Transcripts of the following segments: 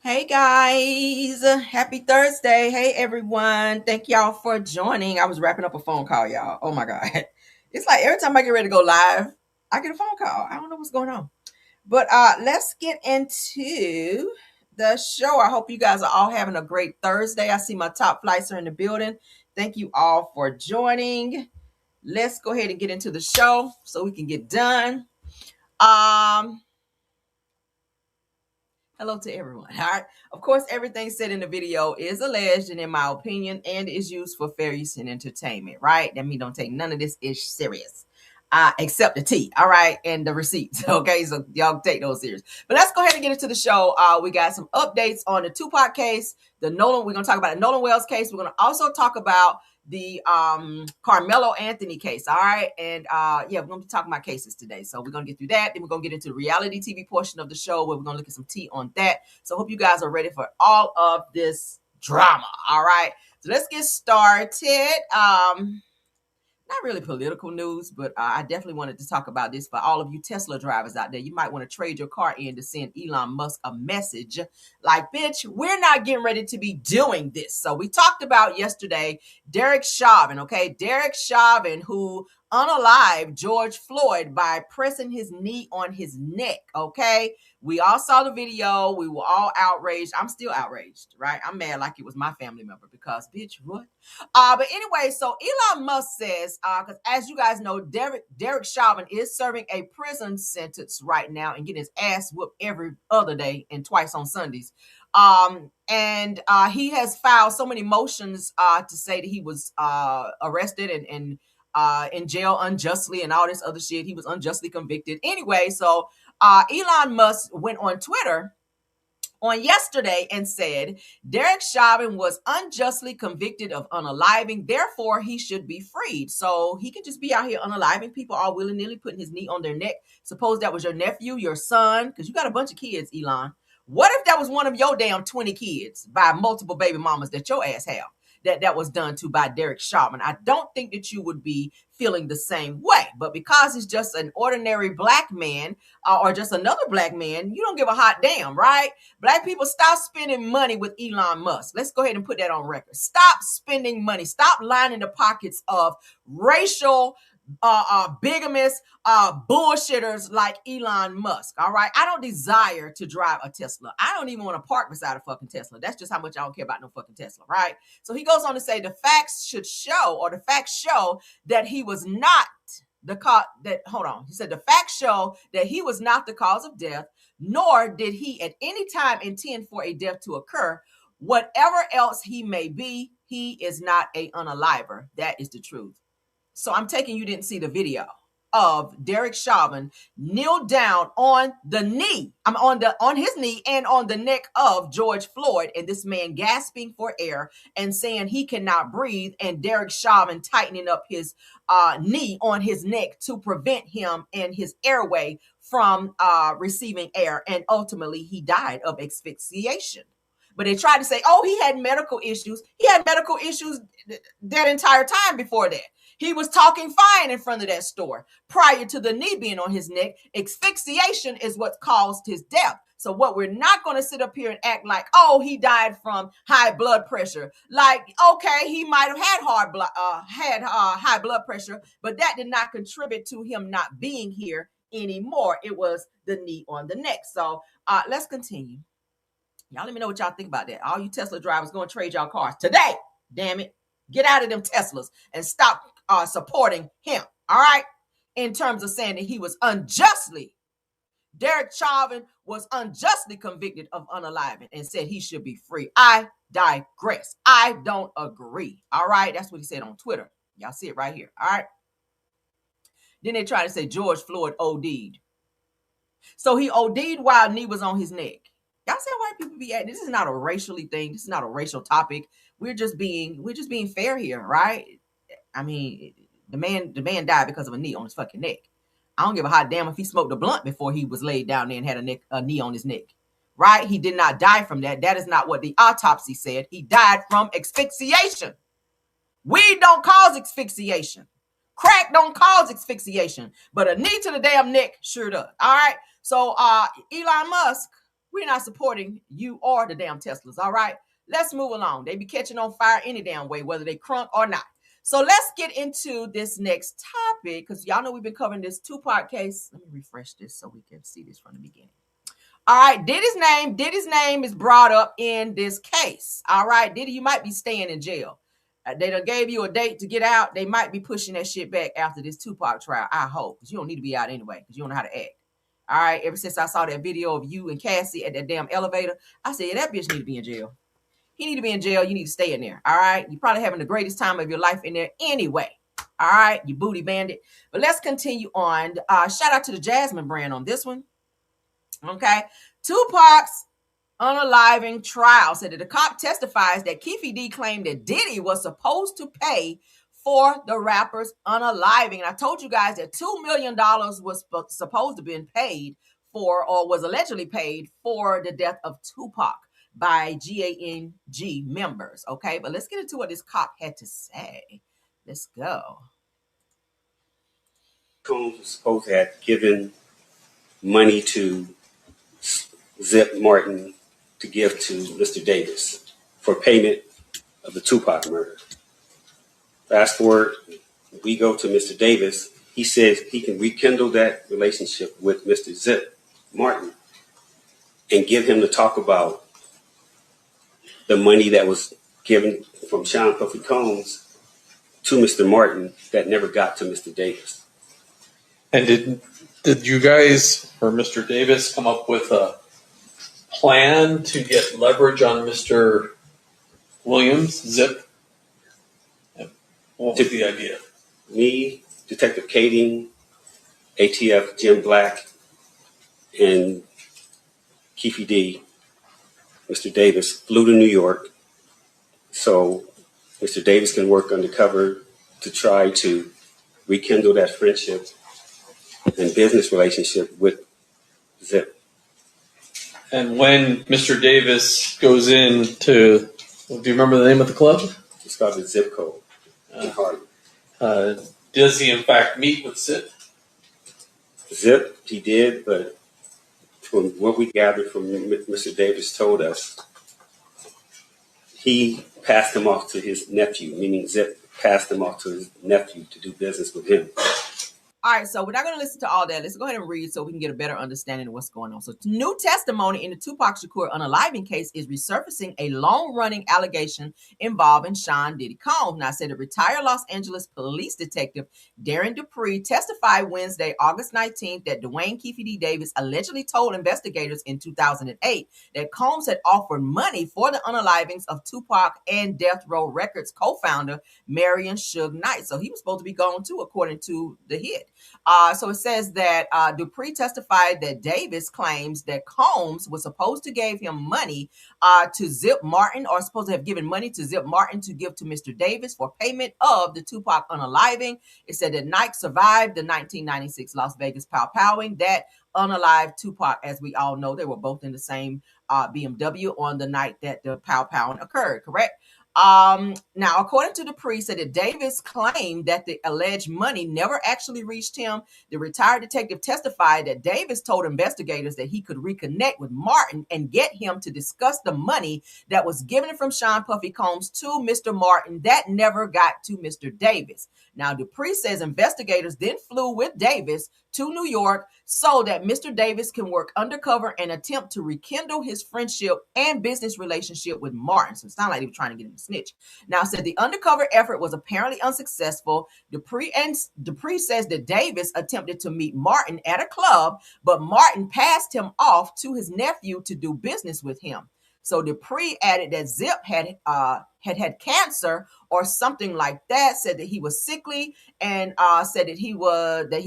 Hey guys, happy Thursday. Hey everyone. Thank y'all for joining. I was wrapping up a phone call, y'all. Oh my God. It's like every time I get ready to go live, I get a phone call. I don't know what's going on. But let's get into the show. I hope you guys are all having a great Thursday. I see my top flights are in the building. Thank you all for joining. Let's go ahead and get into the show so we can get done. Um Hello to everyone. All right. Of course, everything said in the video is alleged and in my opinion and is used for fair use and entertainment, right? That means don't take none of this ish serious. Except the tea, all right, and the receipts. Okay, so y'all take those serious. But let's go ahead and get into the show. We got some updates on the Tupac case, the Nolan. We're gonna talk about the Nolan Wells case. We're gonna also talk about the Carmelo Anthony case. All right. And yeah, we're gonna be talking about cases today. So we're gonna get through that. Then we're gonna get into the reality TV portion of the show where we're gonna look at some tea on that. So I hope you guys are ready for all of this drama. All right. So let's get started. Not really political news, but I definitely wanted to talk about this for all of you Tesla drivers out there. You might want to trade your car in to send Elon Musk a message like, bitch, we're not getting ready to be doing this. So we talked about yesterday Derek Chauvin, okay? Derek Chauvin, who unalived George Floyd by pressing his knee on his neck, okay? We all saw the video. We were all outraged. I'm still outraged, right? I'm mad like it was my family member because, bitch, what? But anyway, so Elon Musk says, because as you guys know, Derek Chauvin is serving a prison sentence right now and getting his ass whooped every other day and twice on Sundays. And he has filed so many motions to say that he was arrested and in jail unjustly and all this other shit. He was unjustly convicted. Anyway, so Elon Musk went on Twitter on yesterday and said Derek Chauvin was unjustly convicted of unaliving, therefore he should be freed. So he can just be out here unaliving people all willy-nilly, putting his knee on their neck. Suppose that was your nephew, your son, because you got a bunch of kids, Elon. What if that was one of your damn 20 kids by multiple baby mamas that your ass have? That was done to by Derek Chauvin. I don't think that you would be feeling the same way. But because he's just an ordinary black man or just another black man, you don't give a hot damn, right? Black people, stop spending money with Elon Musk. Let's go ahead and put that on record. Stop spending money. Stop lining the pockets of racial bigamous bullshitters like Elon Musk. All right. I don't desire to drive a Tesla. I don't even want to park beside a fucking Tesla. That's just how much I don't care about no fucking Tesla. Right. So he goes on to say the facts should show, or the facts show that he was not the cause that, hold on. He said the facts show that he was not the cause of death, nor did he at any time intend for a death to occur. Whatever else he may be, he is not a unaliver. That is the truth. So I'm taking you didn't see the video of Derek Chauvin kneel down on the knee. I'm on his knee and on the neck of George Floyd, and this man gasping for air and saying he cannot breathe, and Derek Chauvin tightening up his knee on his neck to prevent him and his airway from receiving air, and ultimately he died of asphyxiation. But they tried to say, oh, he had medical issues. He had medical issues that entire time before that. He was talking fine in front of that store prior to the knee being on his neck. Asphyxiation is what caused his death. So what we're not going to sit up here and act like, oh, he died from high blood pressure. Like, okay, he might have had high blood pressure, but that did not contribute to him not being here anymore. It was the knee on the neck. So let's continue. Y'all let me know what y'all think about that. All you Tesla drivers going to trade y'all cars today. Damn it. Get out of them Teslas and stop supporting him. All right. In terms of saying that he was unjustly, Derek Chauvin was unjustly convicted of unaliving and said he should be free. I digress. I don't agree. All right. That's what he said on Twitter. Y'all see it right here. All right. Then they try to say George Floyd OD'd. So he OD'd while knee was on his neck. Y'all see how white people be at? This is not a racially thing. This is not a racial topic. We're just being fair here, right? I mean, the man died because of a knee on his fucking neck. I don't give a hot damn if he smoked a blunt before he was laid down there and had a knee on his neck, right? He did not die from that. That is not what the autopsy said. He died from asphyxiation. Weed don't cause asphyxiation. Crack don't cause asphyxiation, but a knee to the damn neck sure does. All right. So Elon Musk, we're not supporting you or the damn Teslas, all right? Let's move along. They be catching on fire any damn way, whether they crunk or not. So let's get into this next topic, because y'all know we've been covering this Tupac case. Let me refresh this so we can see this from the beginning. All right, Diddy's name is brought up in this case. All right, Diddy, you might be staying in jail. They done gave you a date to get out. They might be pushing that shit back after this Tupac trial. I hope, because you don't need to be out anyway, because you don't know how to act. All right, ever since I saw that video of you and Cassie at that damn elevator, I said, yeah, that bitch need to be in jail. He need to be in jail. You need to stay in there. All right, you're probably having the greatest time of your life in there anyway. All right, you booty bandit. But let's continue on. Shout out to the Jasmine brand on this one. Okay, Tupac's unaliving trial said that the cop testifies that Keffe D claimed that Diddy was supposed to pay for the rapper's unaliving. And I told you guys that $2 million was supposed to be paid for, or was allegedly paid for, the death of Tupac by GANG members. Okay, but let's get into what this cop had to say. Let's go. Combs was supposed to have given money to Zip Martin to give to Mr. Davis for payment of the Tupac murder. Fast forward, we go to Mr. Davis. He says he can rekindle that relationship with Mr. Zip Martin and give him to talk about the money that was given from Sean Puffy Combs to Mr. Martin that never got to Mr. Davis. And did you guys or Mr. Davis come up with a plan to get leverage on Mr. Williams, Zip? What was the idea? Me, Detective Kading, ATF Jim Black, and Keffe D, Mr. Davis, flew to New York so Mr. Davis can work undercover to try to rekindle that friendship and business relationship with Zip. And when Mr. Davis goes in to, do you remember the name of the club? It's called the Zip Code in Harlem. Does he in fact meet with Zip? Zip, he did, but from what we gathered from Mr. Davis told us, he passed him off to his nephew, meaning Zip passed him off to his nephew to do business with him. All right, so we're not going to listen to all that. Let's go ahead and read so we can get a better understanding of what's going on. So new testimony in the Tupac Shakur unaliving case is resurfacing a long-running allegation involving Sean Diddy Combs. Now, I said the retired Los Angeles police detective Darren Dupree testified Wednesday, August 19th, that Dwayne Keffe D. Davis allegedly told investigators in 2008 that Combs had offered money for the unalivings of Tupac and Death Row Records co-founder Marion Suge Knight. So he was supposed to be gone too, according to the hit. So it says that Dupree testified that Davis claims that Combs was supposed to give him money to Zip Martin, or supposed to have given money to Zip Martin to give to Mr. Davis for payment of the Tupac unaliving. It said that Nike survived the 1996 Las Vegas pow-powing that unalived Tupac. As we all know, they were both in the same BMW on the night that the pow-powing occurred, correct? Now, according to Dupree, said that Davis claimed that the alleged money never actually reached him. The retired detective testified that Davis told investigators that he could reconnect with Martin and get him to discuss the money that was given from Sean Puffy Combs to Mr. Martin that never got to Mr. Davis. Now, Dupree says investigators then flew with Davis to New York so that Mr. Davis can work undercover and attempt to rekindle his friendship and business relationship with Martin. So it sounded like he was trying to get him to snitch. Now, said the undercover effort was apparently unsuccessful. Dupree says that Davis attempted to meet Martin at a club, but Martin passed him off to his nephew to do business with him. So Dupree added that Zip had cancer or something like that, said that he was sickly, and said that he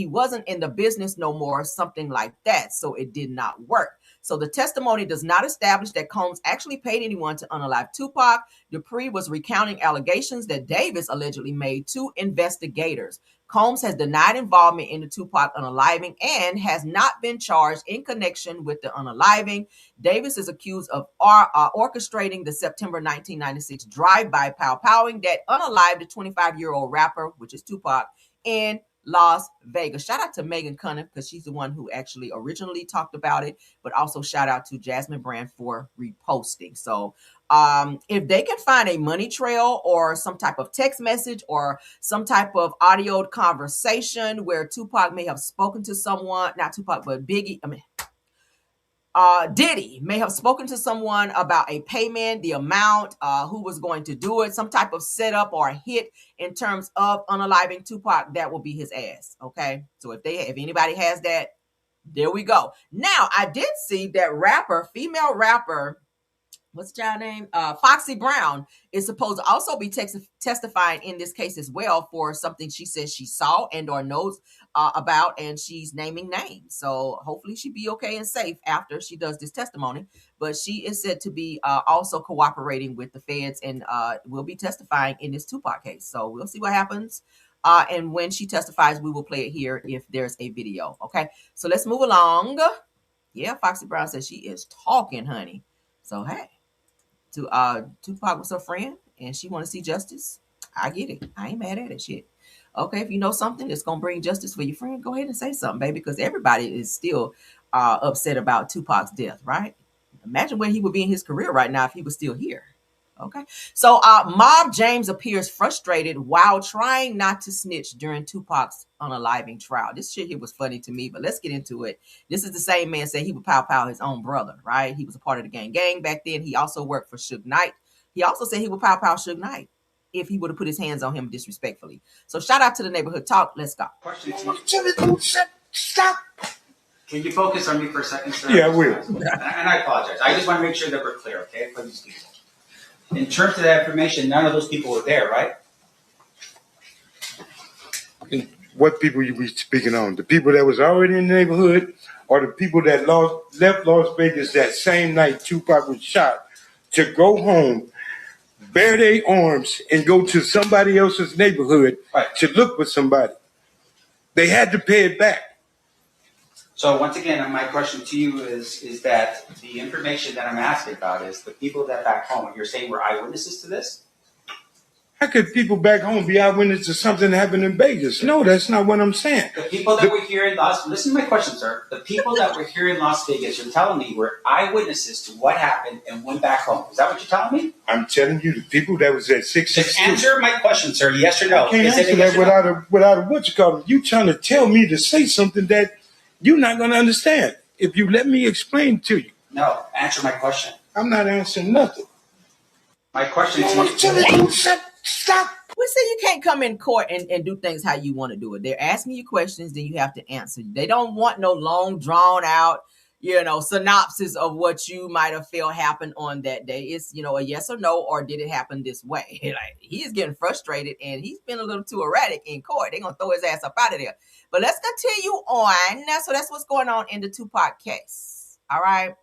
wasn't in the business no more, something like that. So it did not work. So the testimony does not establish that Combs actually paid anyone to unalive Tupac. Dupree was recounting allegations that Davis allegedly made to investigators. Combs has denied involvement in the Tupac unaliving and has not been charged in connection with the unaliving. Davis is accused of orchestrating the September 1996 drive-by pow-powing that unalived the 25-year-old rapper, which is Tupac, in Las Vegas. Shout out to Megan Cunningham because she's the one who actually originally talked about it, but also shout out to Jasmine Brand for reposting. So if they can find a money trail or some type of text message or some type of audio conversation where Tupac may have spoken to someone, not Tupac, but Biggie, Diddy may have spoken to someone about a payment, the amount, who was going to do it, some type of setup or hit in terms of unaliving Tupac, that will be his ass. Okay. So if anybody has that, there we go. Now, I did see that female rapper, what's the child name? Foxy Brown is supposed to also be testifying in this case as well for something she says she saw and or knows about, and she's naming names. So hopefully she be okay and safe after she does this testimony. But she is said to be also cooperating with the feds and will be testifying in this Tupac case. So we'll see what happens. And when she testifies, we will play it here if there's a video. Okay, so let's move along. Yeah, Foxy Brown says she is talking, honey. So hey. Tupac was her friend and she want to see justice. I get it. I ain't mad at it. Shit. Okay, if you know something that's gonna bring justice for your friend, go ahead and say something, baby, because everybody is still upset about Tupac's death, right? Imagine where he would be in his career right now if he was still here. Okay. So Mob James appears frustrated while trying not to snitch during Tupac's unaliving trial. This shit here was funny to me, but let's get into it. This is the same man said he would pow his own brother, right? He was a part of the gang back then. He also worked for Suge Knight. He also said he would pow Suge Knight if he would have put his hands on him disrespectfully. So shout out to the neighborhood talk. Let's go. Question Stop. Can you focus on me for a second, sir? Yeah, I will. And I apologize. I just want to make sure that we're clear, okay, for these people. In terms of that information, none of those people were there, right? What people you be speaking on? The people that was already in the neighborhood, or the people that left Las Vegas that same night Tupac was shot to go home, bare their arms, and go to somebody else's neighborhood to look for somebody? They had to pay it back. So once again, my question to you is that the information that I'm asking about is the people that back home, you're saying were eyewitnesses to this? How could people back home be eyewitnesses to something that happened in Vegas? No, that's not what I'm saying. The people that were here in listen to my question, sir. The people that were here in Las Vegas, you're telling me were eyewitnesses to what happened and went back home. Is that what you're telling me? I'm telling you, the people that was at 662. Just answer my question, sir. Yes or no? I can't answer that without a what you call it. You trying to tell me to say something that you're not going to understand if you let me explain to you. No, answer my question. I'm not answering nothing. My question is... Stop. We say you can't come in court and do things how you want to do it. They're asking you questions, then you have to answer. They don't want no long, drawn out, synopsis of what you might have felt happened on that day. It's, a yes or no, or did it happen this way? Like, he is getting frustrated and he's been a little too erratic in court. They're going to throw his ass up out of there. But let's continue on. So that's what's going on in the Tupac case. All right.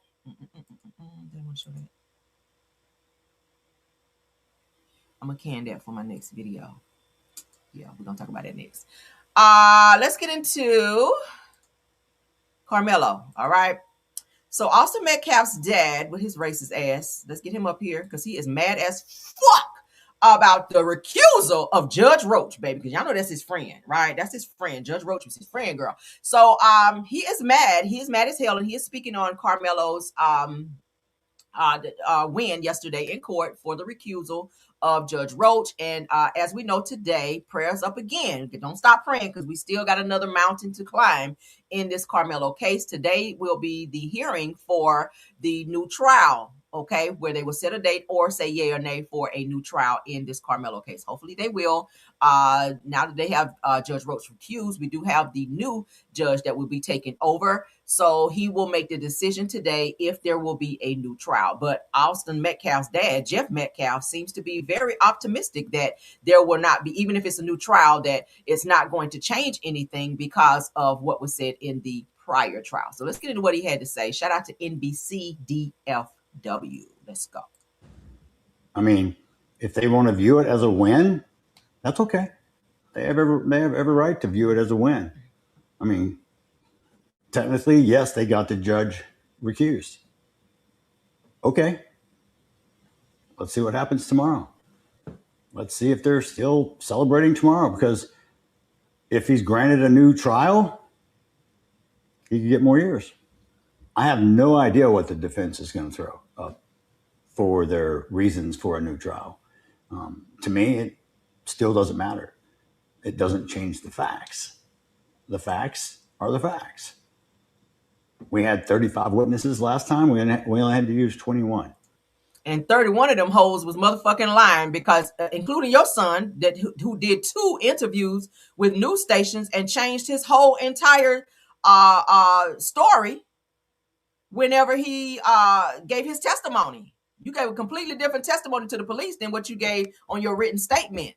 I'm going to can that for my next video. Yeah, we're going to talk about that next. Let's get into Carmelo. All right. So Austin Metcalf's dad with his racist ass, let's get him up here because he is mad as fuck about the recusal of Judge Roach, baby, because y'all know that's his friend, right? That's his friend. Judge Roach was his friend, girl. So he is mad. He is mad as hell, and he is speaking on Carmelo's win yesterday in court for the recusal of Judge Roach. And as we know today, prayers up again. Don't stop praying because we still got another mountain to climb in this Carmelo case. Today will be the hearing for the new trial, okay, where they will set a date or say yay or nay for a new trial in this Carmelo case. Hopefully they will. Now that they have Judge Roach recused, we do have the new judge that will be taking over. So he will make the decision today if there will be a new trial. But Austin Metcalf's dad, Jeff Metcalf, seems to be very optimistic that there will not be, even if it's a new trial, that it's not going to change anything because of what was said in the prior trial. So let's get into what he had to say. Shout out to NBCDFW. Let's go. I mean, if they want to view it as a win, that's okay. They have every right to view it as a win. I mean, technically, yes, they got the judge recused. Okay. Let's see what happens tomorrow. Let's see if they're still celebrating tomorrow, because If he's granted a new trial, he could get more years. I have no idea what the defense is going to throw up for their reasons for a new trial. To me, it still doesn't matter. It doesn't change the facts. The facts are the facts. We had 35 witnesses last time. We only had to use 21. And 31 of them hoes was motherfucking lying because, including your son, who did 2 interviews with news stations and changed his whole entire story whenever he gave his testimony. You gave a completely different testimony to the police than what you gave on your written statement.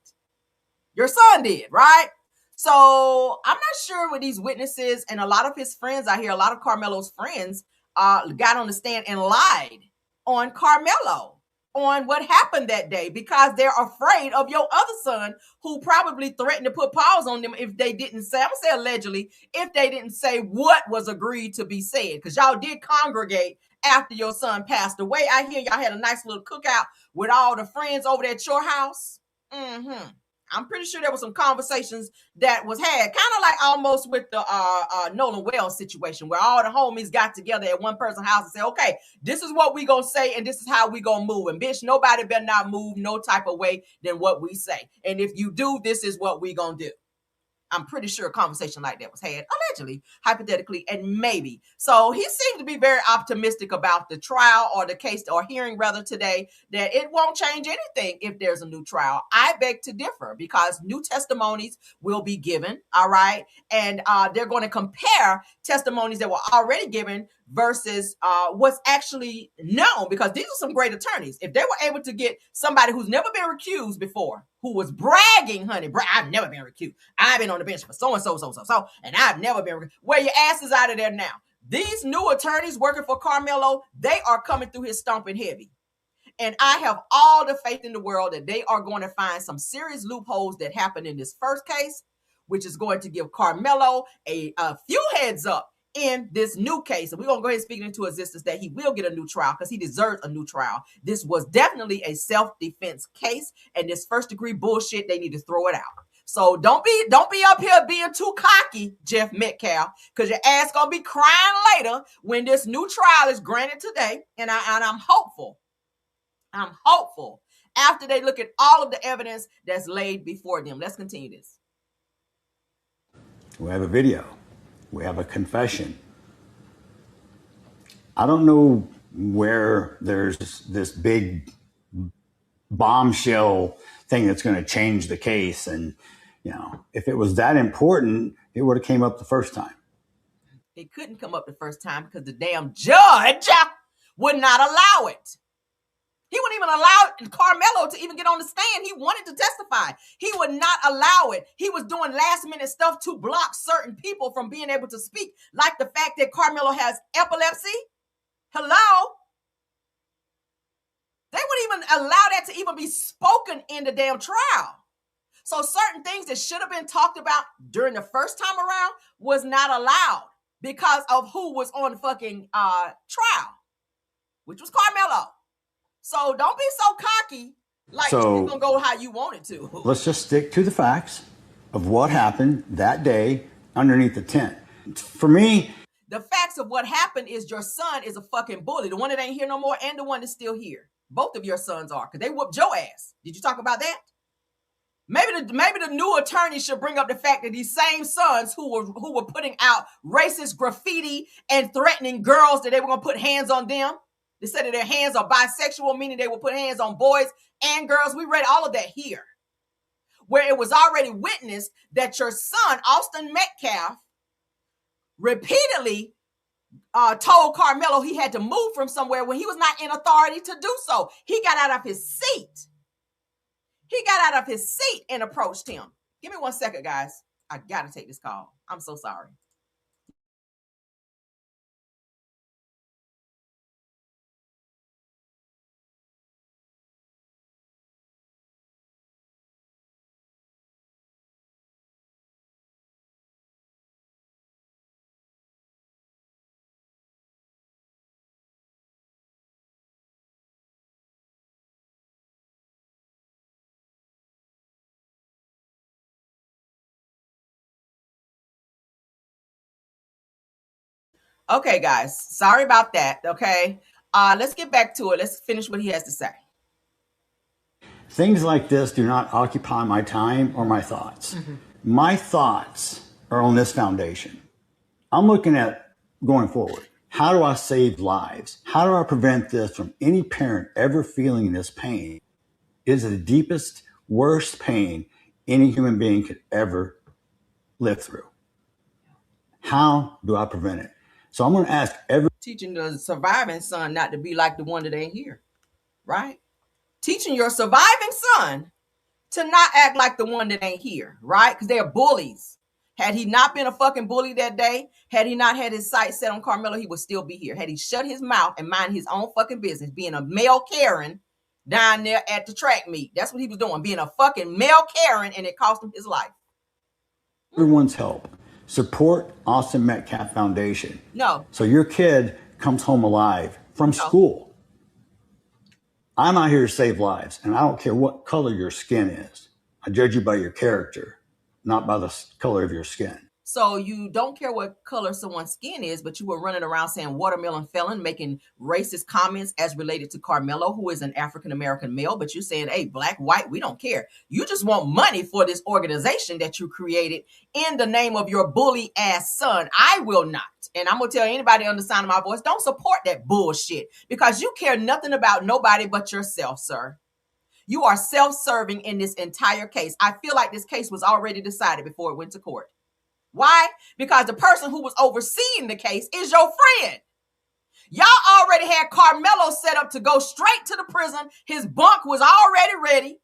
Your son did, right? So I'm not sure with these witnesses, and a lot of his friends out here, a lot of Carmelo's friends got on the stand and lied on Carmelo on what happened that day because they're afraid of your other son who probably threatened to put paws on them if they didn't say, I'm gonna say allegedly, if they didn't say what was agreed to be said, because y'all did congregate after your son passed away. I hear y'all had a nice little cookout with all the friends over there at your house. I'm pretty sure there were some conversations that was had, kind of like almost with the Nolan Wells situation, where all the homies got together at one person's house and said, okay, this is what we gonna say and this is how we gonna move. And bitch, nobody better not move no type of way than what we say. And if you do, this is what we gonna do. I'm pretty sure a conversation like that was had, allegedly, hypothetically, and maybe. So he seemed to be very optimistic about the trial or the case or hearing rather today that it won't change anything if there's a new trial. I beg to differ because new testimonies will be given, all right? And they're going to compare testimonies that were already given versus what's actually known, because these are some great attorneys. If they were able to get somebody who's never been recused before, who was bragging, honey, I've never been recused. I've been on the bench for so, and I've never been recused. Well, your ass is out of there now. These new attorneys working for Carmelo, they are coming through his stomping heavy. And I have all the faith in the world that they are going to find some serious loopholes that happened in this first case, which is going to give Carmelo a few heads up in this new case. And we're going to go ahead and speak into existence that he will get a new trial because he deserves a new trial. This was definitely a self-defense case, and this first-degree bullshit, they need to throw it out. So don't be up here being too cocky, Jeff Metcalf, because your ass gonna be crying later when this new trial is granted today. And I'm hopeful. I'm hopeful after they look at all of the evidence that's laid before them. Let's continue this. We have a video. We have a confession. I don't know where there's this big bombshell thing that's going to change the case. And, you know, if it was that important, it would have came up the first time. It couldn't come up the first time because the damn judge would not allow it. He wouldn't even allow Carmelo to even get on the stand. He wanted to testify. He would not allow it. He was doing last minute stuff to block certain people from being able to speak, like the fact that Carmelo has epilepsy. Hello? They wouldn't even allow that to even be spoken in the damn trial. So certain things that should have been talked about during the first time around was not allowed because of who was on the fucking trial, which was Carmelo. So don't be so cocky like it's going to go how you want it to. Let's just stick to the facts of what happened that day underneath the tent. For me, the facts of what happened is your son is a fucking bully. The one that ain't here no more and the one that's still here. Both of your sons are, because they whooped your ass. Did you talk about that? Maybe the new attorney should bring up the fact that these same sons who were putting out racist graffiti and threatening girls that they were going to put hands on them. They said that their hands are bisexual, meaning they will put hands on boys and girls. We read all of that here, where it was already witnessed that your son, Austin Metcalf, repeatedly told Carmelo he had to move from somewhere when he was not in authority to do so. He got out of his seat. He got out of his seat and approached him. Give me 1 second, guys. I got to take this call. I'm so sorry. Okay, guys. Sorry about that. Okay. Let's get back to it. Let's finish what he has to say. Things like this do not occupy my time or my thoughts. My thoughts are on this foundation. I'm looking at going forward. How do I save lives? How do I prevent this from any parent ever feeling this pain? It is the deepest, worst pain any human being could ever live through. How do I prevent it? So I'm going to ask Teaching the surviving son not to be like the one that ain't here, right? Teaching your surviving son to not act like the one that ain't here, right? Because they're bullies. Had he not been a fucking bully that day, had he not had his sights set on Carmelo, he would still be here. Had he shut his mouth and mind his own fucking business, being a male Karen down there at the track meet. That's what he was doing, being a fucking male Karen, and it cost him his life. everyone's help. Support Austin Metcalf Foundation. No. So your kid comes home alive from school. I'm out here to save lives, and I don't care what color your skin is. I judge you by your character, not by the color of your skin. So you don't care what color someone's skin is, but you were running around saying watermelon felon, making racist comments as related to Carmelo, who is an African-American male. But you're saying, hey, black, white, we don't care. You just want money for this organization that you created in the name of your bully ass son. I will not. And I'm going to tell anybody on the sound of my voice, don't support that bullshit because you care nothing about nobody but yourself, sir. You are self-serving in this entire case. I feel like this case was already decided before it went to court. Why? Because the person who was overseeing the case is your friend. Y'all already had Carmelo set up to go straight to the prison. His bunk was already ready.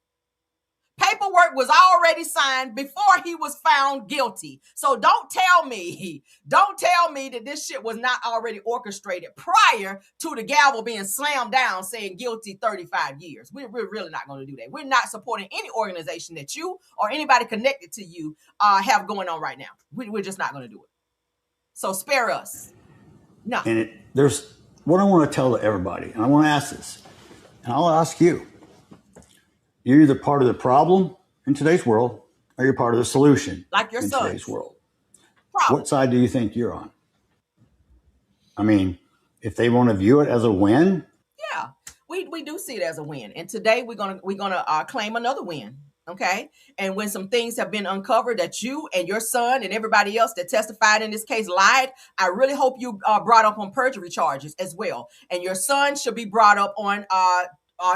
Paperwork was already signed before he was found guilty. So don't tell me that this shit was not already orchestrated prior to the gavel being slammed down saying guilty 35 years. We're really not going to do that. We're not supporting any organization that you or anybody connected to you have going on right now. We're just not going to do it. So spare us. No. And there's what I want to tell everybody, and I want to ask this, and I'll ask you. You're either part of the problem in today's world or you're part of the solution like your in son. Today's world. Problem. What side do you think you're on? I mean, if they want to view it as a win. Yeah, we do see it as a win. And today we're gonna claim another win. Okay. And when some things have been uncovered that you and your son and everybody else that testified in this case lied, I really hope you brought up on perjury charges as well. And your son should be brought up on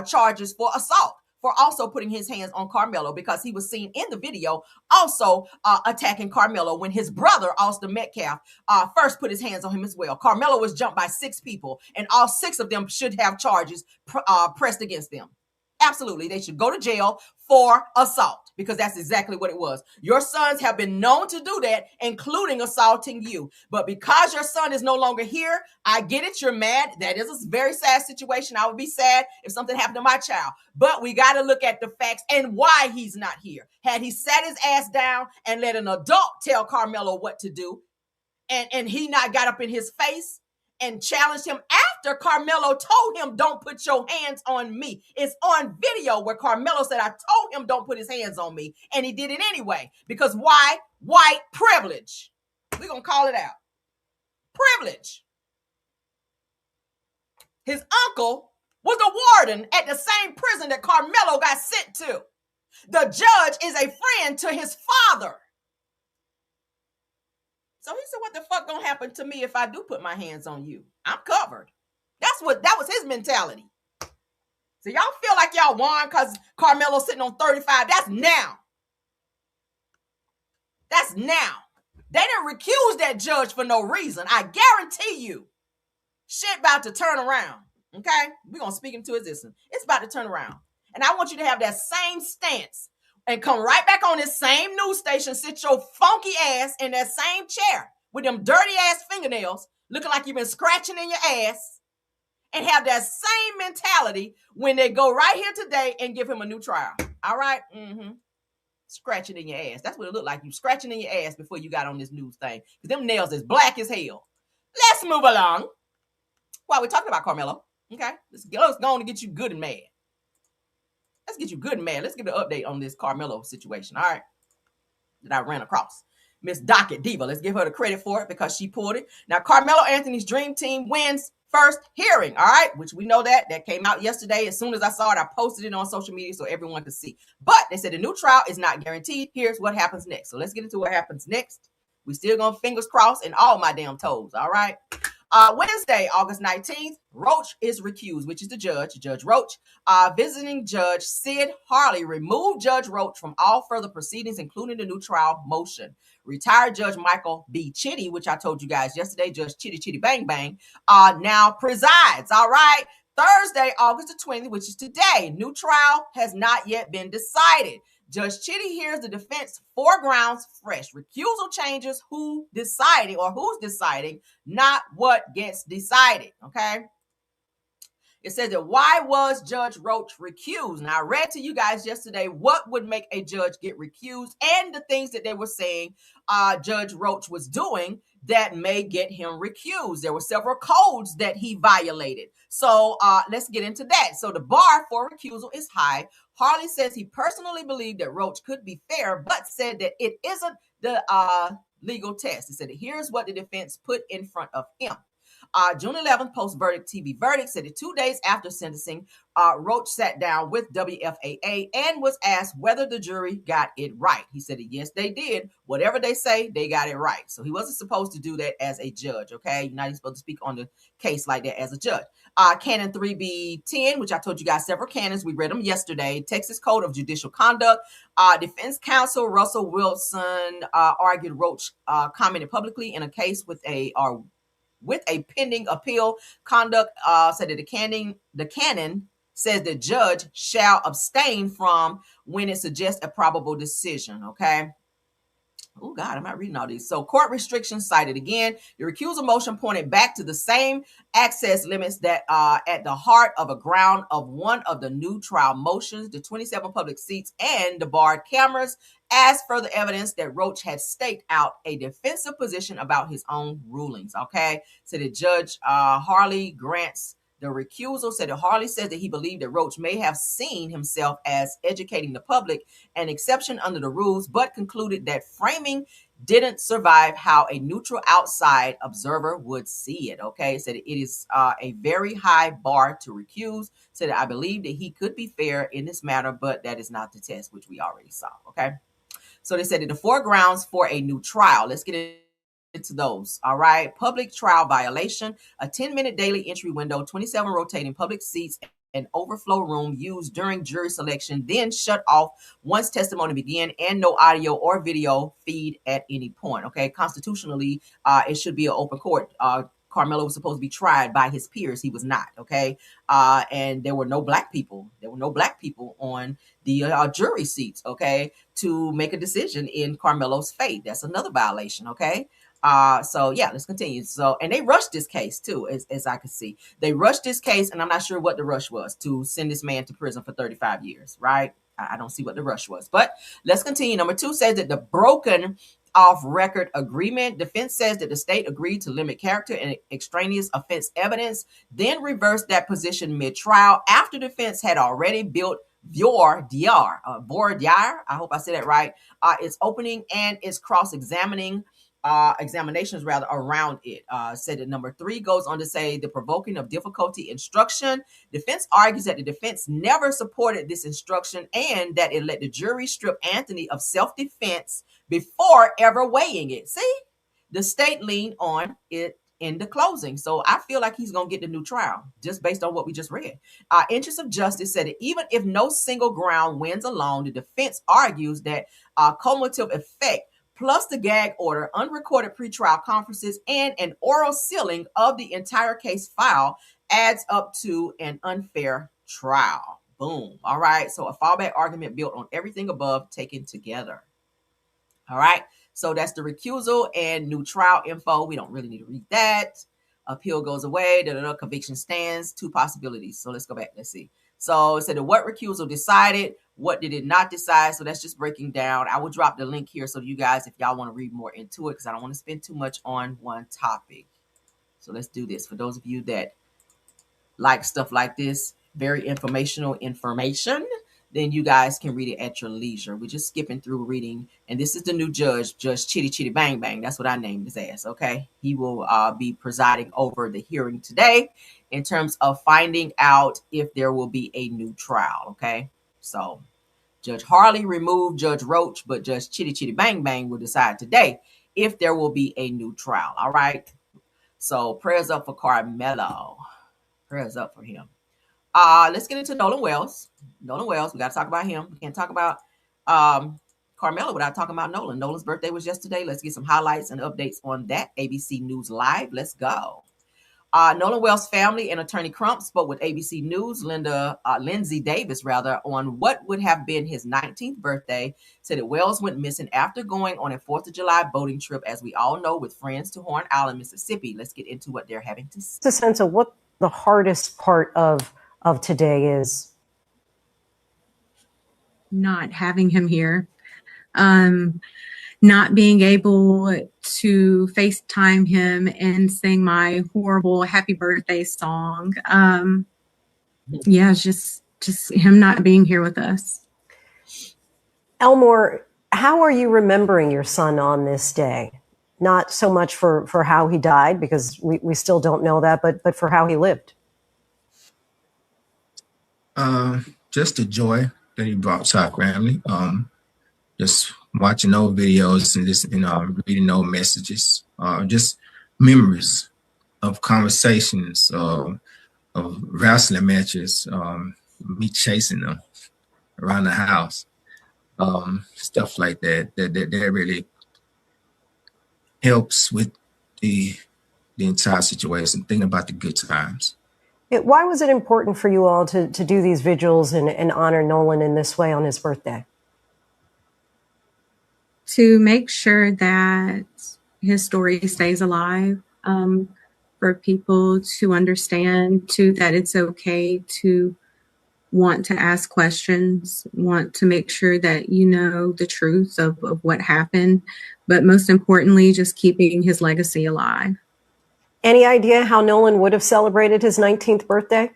charges for assault, for also putting his hands on Carmelo, because he was seen in the video also attacking Carmelo when his brother, Austin Metcalf, first put his hands on him as well. Carmelo was jumped by 6 people, and all 6 of them should have charges pressed against them. Absolutely. They should go to jail for assault, because that's exactly what it was. Your sons have been known to do that, including assaulting you. But because your son is no longer here, I get it. You're mad. That is a very sad situation. I would be sad if something happened to my child. But we got to look at the facts and why he's not here. Had he sat his ass down and let an adult tell Carmelo what to do, and he not got up in his face and challenged him after Carmelo told him, don't put your hands on me. It's on video where Carmelo said, I told him don't put his hands on me. And he did it anyway. Because why? White privilege. We're going to call it out. Privilege. His uncle was the warden at the same prison that Carmelo got sent to. The judge is a friend to his father. So he said, what the fuck gonna happen to me if I do put my hands on you? I'm covered. That was his mentality. So y'all feel like y'all won because Carmelo's sitting on 35. That's now. That's now. They didn't recuse that judge for no reason. I guarantee you, shit about to turn around. Okay? We're gonna speak into existence. It's about to turn around. And I want you to have that same stance and come right back on this same news station, sit your funky ass in that same chair with them dirty ass fingernails, looking like you've been scratching in your ass, and have that same mentality when they go right here today and give him a new trial. All right? Scratching in your ass. That's what it looked like. You scratching in your ass before you got on this news thing. Because them nails is black as hell. Let's move along. While we're talking about Carmelo, okay? Let's go on and get you good and mad. Let's get you good and mad. Let's give an update on this Carmelo situation, all right, that I ran across. Miss Docket Diva. Let's give her the credit for it because she pulled it. Now, Carmelo Anthony's dream team wins first hearing, all right, which we know that came out yesterday. As soon as I saw it, I posted it on social media so everyone could see. But they said the new trial is not guaranteed. Here's what happens next. So let's get into what happens next. We still gonna fingers crossed and all my damn toes, all right? Wednesday, August 19th, Roach is recused, which is the judge, Judge Roach. Visiting Judge Sid Harley removed Judge Roach from all further proceedings, including the new trial motion. Retired Judge Michael B. Chitty, which I told you guys yesterday, Judge Chitty Chitty Bang Bang, now presides, all right? Thursday, August the 20th, which is today, new trial has not yet been decided. Judge Chitty hears the defense 4 grounds fresh. Recusal changes who's deciding, not what gets decided, okay? It says that why was Judge Roach recused? Now, I read to you guys yesterday what would make a judge get recused and the things that they were saying Judge Roach was doing that may get him recused. There were several codes that he violated. So let's get into that. So the bar for recusal is high. Harley says he personally believed that Roach could be fair, but said that it isn't the legal test. He said, here's what the defense put in front of him. June 11th, post-verdict TV verdict said that 2 days after sentencing, Roach sat down with WFAA and was asked whether the jury got it right. He said that yes, they did. Whatever they say, they got it right. So he wasn't supposed to do that as a judge, okay? You're not even supposed to speak on the case like that as a judge. Canon 3B10, which I told you guys several canons. We read them yesterday. Texas Code of Judicial Conduct. Defense counsel Russell Wilson argued Roach commented publicly in a case with a pending appeal. Conduct said that the canon says the judge shall abstain from when it suggests a probable decision, okay? Oh, God, I'm not reading all these. So court restrictions cited again. The recusal motion pointed back to the same access limits that are at the heart of a ground of one of the new trial motions, the 27 public seats and the barred cameras, as further evidence that Roach had staked out a defensive position about his own rulings, okay? So the Judge Harley grants the recusal. Said that Harley says that he believed that Roach may have seen himself as educating the public, an exception under the rules, but concluded that framing didn't survive how a neutral outside observer would see it, okay? Said it is a very high bar to recuse. Said that I believe that he could be fair in this matter, but that is not the test, which we already saw, okay? So they said that the 4 grounds for a new trial. Let's get into those. All right. Public trial violation, a 10-minute daily entry window, 27 rotating public seats, and overflow room used during jury selection, then shut off once testimony began, and no audio or video feed at any point. Okay. Constitutionally, it should be an open court. Carmelo was supposed to be tried by his peers. He was not. Okay. And there were no black people. There were no black people on the jury seats. Okay. To make a decision in Carmelo's fate. That's another violation. Okay. So yeah, let's continue. So, and they rushed this case too, as I could see. They rushed this case, and I'm not sure what the rush was to send this man to prison for 35 years, right? I don't see what the rush was, but let's continue. Number 2 says that the broken off record agreement. Defense says that the state agreed to limit character and extraneous offense evidence, then reversed that position mid-trial after defense had already built voir dire, I hope I said that right, its opening and its cross-examining examinations rather around it. Said that number 3 goes on to say the provoking of difficulty instruction. Defense argues that the defense never supported this instruction and that it let the jury strip Anthony of self-defense before ever weighing it. See, the state leaned on it in the closing. So I feel like he's going to get the new trial just based on what we just read. Interest of Justice said that even if no single ground wins alone, the defense argues that cumulative effect plus the gag order, unrecorded pretrial conferences, and an oral sealing of the entire case file adds up to an unfair trial. Boom. All right. So a fallback argument built on everything above taken together. All right. So that's the recusal and new trial info. We don't really need to read that. Appeal goes away. Conviction stands. 2 possibilities. So let's go back. Let's see. So it said what recusal decided, what did it not decide. So that's just breaking down. I will drop the link here so you guys, if y'all want to read more into it, because I don't want to spend too much on one topic. So let's do this. For those of you that like stuff like this, very informational information, then you guys can read it at your leisure. We're just skipping through reading. And this is the new judge, Judge Chitty Chitty Bang Bang. That's what I named his ass, okay? He will be presiding over the hearing today in terms of finding out if there will be a new trial, okay? So Judge Harley removed Judge Roach, but Judge Chitty Chitty Bang Bang will decide today if there will be a new trial, all right? So prayers up for Carmelo. Prayers up for him. Let's get into Nolan Wells. Nolan Wells, we got to talk about him. We can't talk about Carmelo without talking about Nolan. Nolan's birthday was yesterday. Let's get some highlights and updates on that. ABC News Live. Let's go. Nolan Wells' family and attorney Crump spoke with ABC News, Lindsay Davis, on what would have been his 19th birthday. Said that Wells went missing after going on a 4th of July boating trip, as we all know, with friends to Horn Island, Mississippi. Let's get into what they're having to say. It's a sense of what the hardest part of today is. Not having him here. Not being able to FaceTime him and sing my horrible happy birthday song. Yeah, it's just him not being here with us. Elmore, how are you remembering your son on this day? Not so much for how he died, because we still don't know that, but for how he lived. Just the joy that he brought to our family. Just watching old videos and just reading old messages. Just memories of conversations, of wrestling matches, me chasing them around the house, stuff like that. That really helps with the entire situation. Thinking about the good times. Why was it important for you all to do these vigils and honor Nolan in this way on his birthday? To make sure that his story stays alive, for people to understand too that it's okay to want to ask questions, want to make sure that you know the truth of what happened, but most importantly, just keeping his legacy alive. Any idea how Nolan would have celebrated his 19th birthday?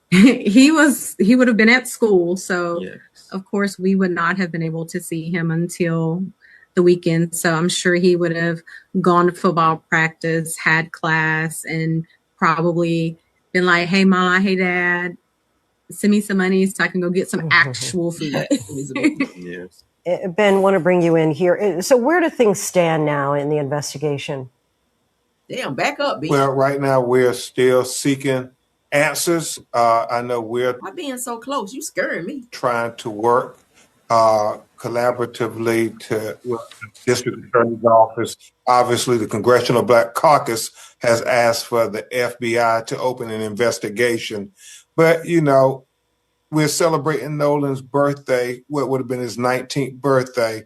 He would have been at school, so Yes. Of course we would not have been able to see him until the weekend. So I'm sure he would have gone to football practice, had class, and probably been like, "Hey mom, hey dad, send me some money so I can go get some actual food." Yes. Ben, want to bring you in here. So where do things stand now in the investigation? Damn, back up, B. Well, right now we're still seeking answers. I know we're Why being so close? You scaring me. trying to work collaboratively with the district attorney's office. Obviously, the Congressional Black Caucus has asked for the FBI to open an investigation. But, we're celebrating Nolan's birthday, what would have been his 19th birthday.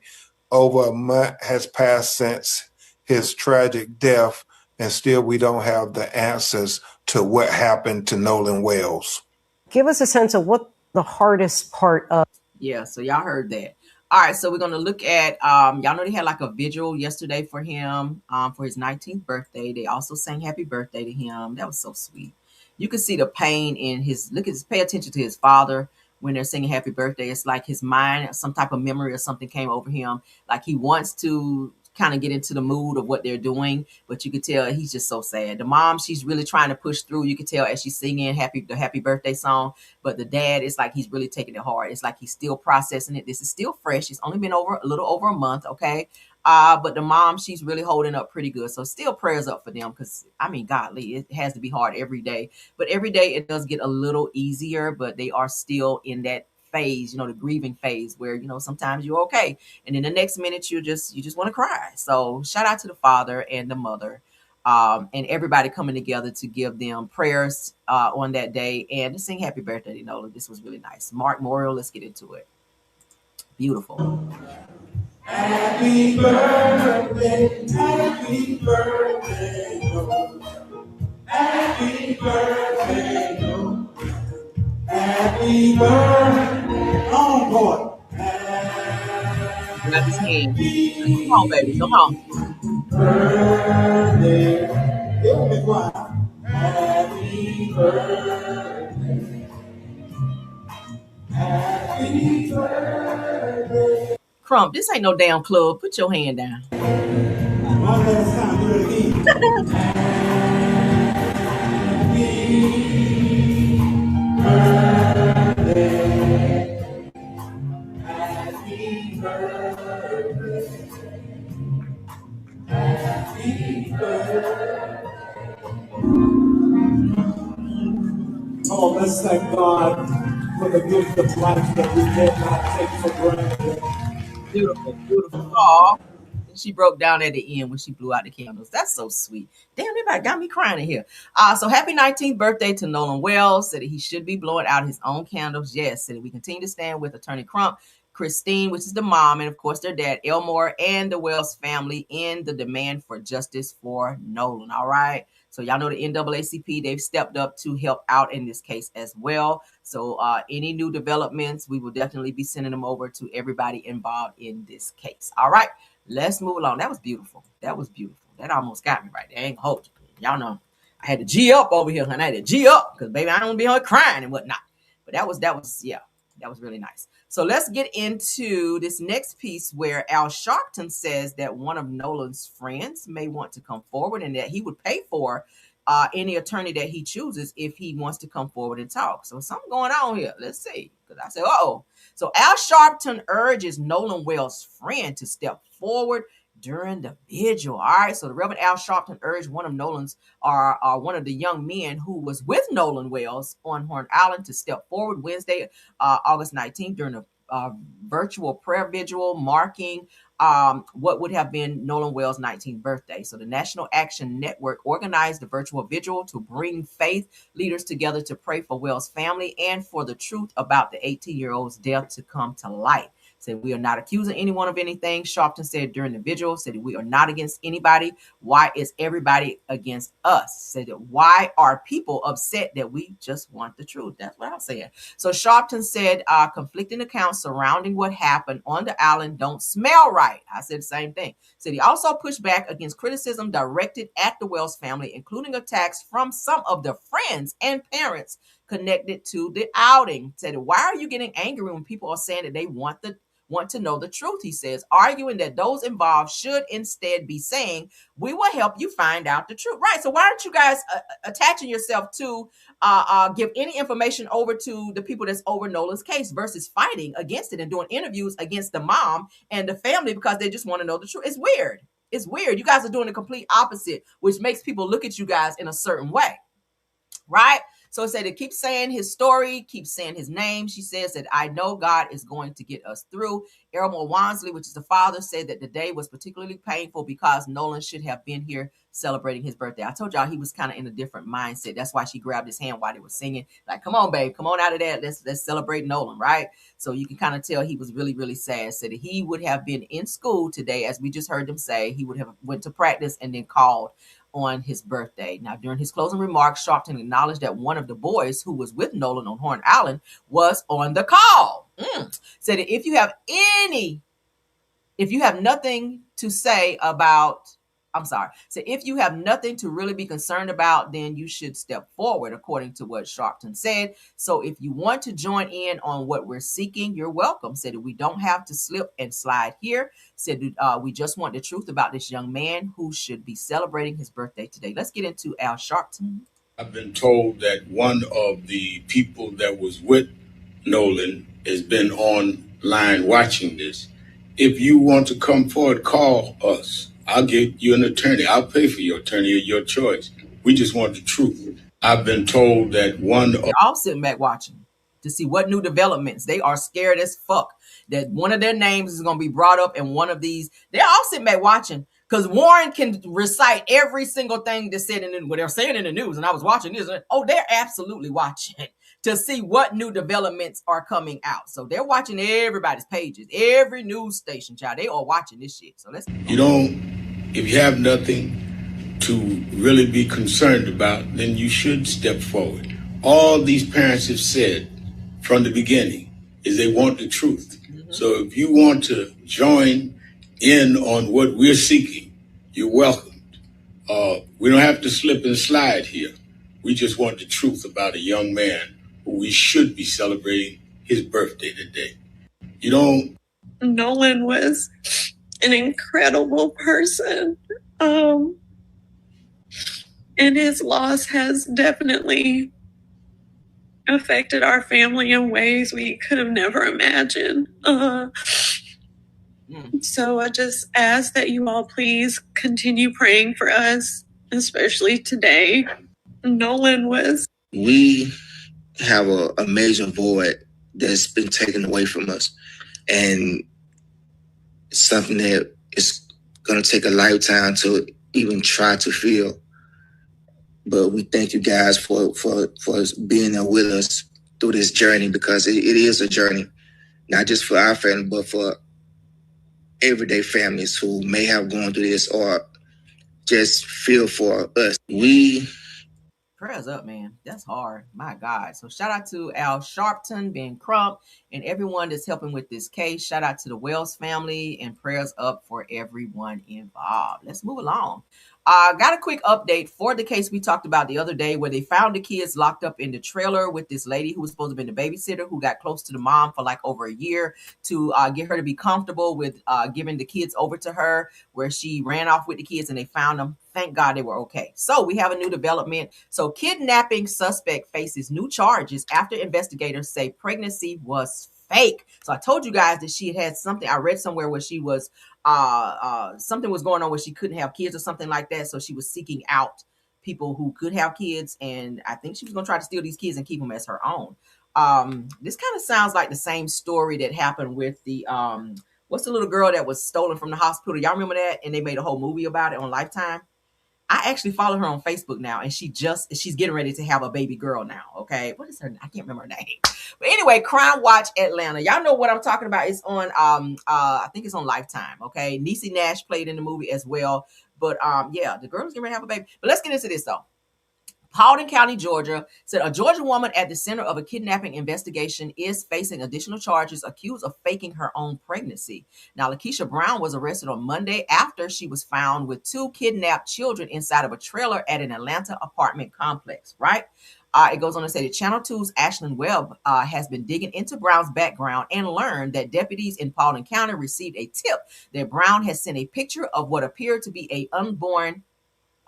Over a month has passed since his tragic death, and still we don't have the answers to what happened to Nolan Wells. Give us a sense of what the hardest part of. Yeah, so y'all heard that. All right, so we're gonna look at y'all know they had like a vigil yesterday for him for his 19th birthday. They also sang happy birthday to him. That was so sweet. You can see the pain in his pay attention to his father when they're singing happy birthday. It's like his mind, some type of memory or something came over him. Like he wants to kind of get into the mood of what they're doing, but you could tell he's just so sad. The mom, she's really trying to push through. You could tell as she's singing the happy birthday song, but the dad is like, he's really taking it hard. It's like he's still processing it. This is still fresh. It's only been a little over a month. Okay. But the mom, she's really holding up pretty good. So still prayers up for them. Cause I mean, godly, it has to be hard every day, but every day it does get a little easier, but they are still in that phase, the grieving phase where, sometimes you're okay. And then the next minute you just want to cry. So shout out to the father and the mother, and everybody coming together to give them prayers, on that day and to sing happy birthday to Nolan. This was really nice. Mark Morial, let's get into it. Beautiful. Happy birthday, happy birthday, Nolan. Happy birthday, Nolan. Happy birthday, on board. Grab his hand. Come on, baby. Come on. Birthday. It will be quiet. Happy birthday. Crump, this ain't no damn club. Put your hand down. One last time, do it again. Happy birthday. Happy birthday. Come on, let's thank God for the gift of life that we cannot take for granted. Beautiful, beautiful. Aw. And she broke down at the end when she blew out the candles. That's so sweet. Damn, everybody got me crying in here. So happy 19th birthday to Nolan Wells. Said that he should be blowing out his own candles. Yes, said that we continue to stand with Attorney Crump, Christine, which is the mom, and of course their dad, Elmore, and the Wells family in the demand for justice for Nolan. All right. So y'all know the NAACP, they've stepped up to help out in this case as well. So any new developments, we will definitely be sending them over to everybody involved in this case. All right, let's move along. That was beautiful. That was beautiful. That almost got me right there. I ain't gonna hold you. Y'all know I had to G up over here, honey. I had to G up because baby, I don't want to be on crying and whatnot. But that was yeah, that was really nice. So let's get into this next piece where Al Sharpton says that one of Nolan's friends may want to come forward and that he would pay for any attorney that he chooses if he wants to come forward and talk. So something going on here. Let's see. Because I said, uh-oh. So Al Sharpton urges Nolan Wells' friend to step forward during the vigil. All right. So the Reverend Al Sharpton urged one of Nolan's one of the young men who was with Nolan Wells on Horn Island to step forward Wednesday, August 19th during a virtual prayer vigil marking what would have been Nolan Wells' 19th birthday. So the National Action Network organized the virtual vigil to bring faith leaders together to pray for Wells' family and for the truth about the 18-year-old's death to come to light. Said we are not accusing anyone of anything. Sharpton said during the vigil, said we are not against anybody. Why is everybody against us? Said why are people upset that we just want the truth? That's what I'm saying. So Sharpton said conflicting accounts surrounding what happened on the island don't smell right. I said the same thing. Said he also pushed back against criticism directed at the Wells family, including attacks from some of the friends and parents connected to the outing. Said, why are you getting angry when people are saying that they want to know the truth? He says, arguing that those involved should instead be saying, we will help you find out the truth. Right. So why aren't you guys attaching yourself to give any information over to the people that's over Nolan's case versus fighting against it and doing interviews against the mom and the family because they just want to know the truth? It's weird. It's weird. You guys are doing the complete opposite, which makes people look at you guys in a certain way. Right. So it said it keeps saying his story, keeps saying his name. She says that I know God is going to get us through. Elmore Wansley, which is the father, said that the day was particularly painful because Nolan should have been here celebrating his birthday. I told y'all he was kind of in a different mindset. That's why she grabbed his hand while they were singing. Like, come on, babe, come on out of that. Let's celebrate Nolan, right? So you can kind of tell he was really, really sad. Said that he would have been in school today, as we just heard them say. He would have went to practice and then called on his birthday. Now, during his closing remarks, Sharpton acknowledged that one of the boys who was with Nolan on Horn Island was on the call. Said that if you have nothing to say about, so if you have nothing to really be concerned about, then you should step forward, according to what Sharpton said. So if you want to join in on what we're seeking, you're welcome. Said we don't have to slip and slide here. Said we just want the truth about this young man who should be celebrating his birthday today. Let's get into Al Sharpton. I've been told that one of the people that was with Nolan has been online watching this. If you want to come forward, call us. I'll get you an attorney. I'll pay for your attorney of your choice. We just want the truth. I've been told that they're all sitting back watching to see what new developments. They are scared as fuck that one of their names is going to be brought up in one of these. They're all sitting back watching because Warren can recite every single thing that's said what they're saying in the news. And I was watching this. Oh, they're absolutely watching to see what new developments are coming out. So they're watching everybody's pages, every news station, child. They are watching this shit. So if you have nothing to really be concerned about, then you should step forward. All these parents have said from the beginning is they want the truth. So if you want to join in on what we're seeking, you're welcomed. We don't have to slip and slide here. We just want the truth about a young man who we should be celebrating his birthday today. You don't. Nolan was an incredible person. And his loss has definitely affected our family in ways we could have never imagined. So I just ask that you all please continue praying for us, especially today. Nolan was. We have a major void that's been taken away from us. And it's something that is going to take a lifetime to even try to feel. But we thank you guys for being there with us through this journey, because it is a journey, not just for our family, but for everyday families who may have gone through this or just feel for us. We Prayers up, man. That's hard. My God. So shout out to Al Sharpton, Ben Crump, and everyone that's helping with this case. Shout out to the Wells family and prayers up for everyone involved. Let's move along. Got a quick update for the case we talked about the other day where they found the kids locked up in the trailer with this lady who was supposed to be the babysitter who got close to the mom for like over a year to get her to be comfortable with giving the kids over to her, where she ran off with the kids and they found them. Thank God they were okay. So we have a new development. So kidnapping suspect faces new charges after investigators say pregnancy was fake. So I told you guys that she had something. I read somewhere where she was something was going on where she couldn't have kids or something like that. So she was seeking out people who could have kids, and I think she was going to try to steal these kids and keep them as her own. This kind of sounds like the same story that happened with the what's the little girl that was stolen from the hospital? Y'all remember that? And they made a whole movie about it on Lifetime. I actually follow her on Facebook now, and she's getting ready to have a baby girl now. Okay, what is her? I can't remember her name. But anyway, Crime Watch Atlanta. Y'all know what I'm talking about. It's on I think it's on Lifetime. Okay, Niecy Nash played in the movie as well. But yeah, the girl is getting ready to have a baby. But let's get into this though. Paulding County, Georgia, said a Georgia woman at the center of a kidnapping investigation is facing additional charges accused of faking her own pregnancy. Now, Lakeisha Brown was arrested on Monday after she was found with 2 kidnapped children inside of a trailer at an Atlanta apartment complex, right? It goes on to say that Channel 2's Ashlyn Webb has been digging into Brown's background and learned that deputies in Paulding County received a tip that Brown has sent a picture of what appeared to be a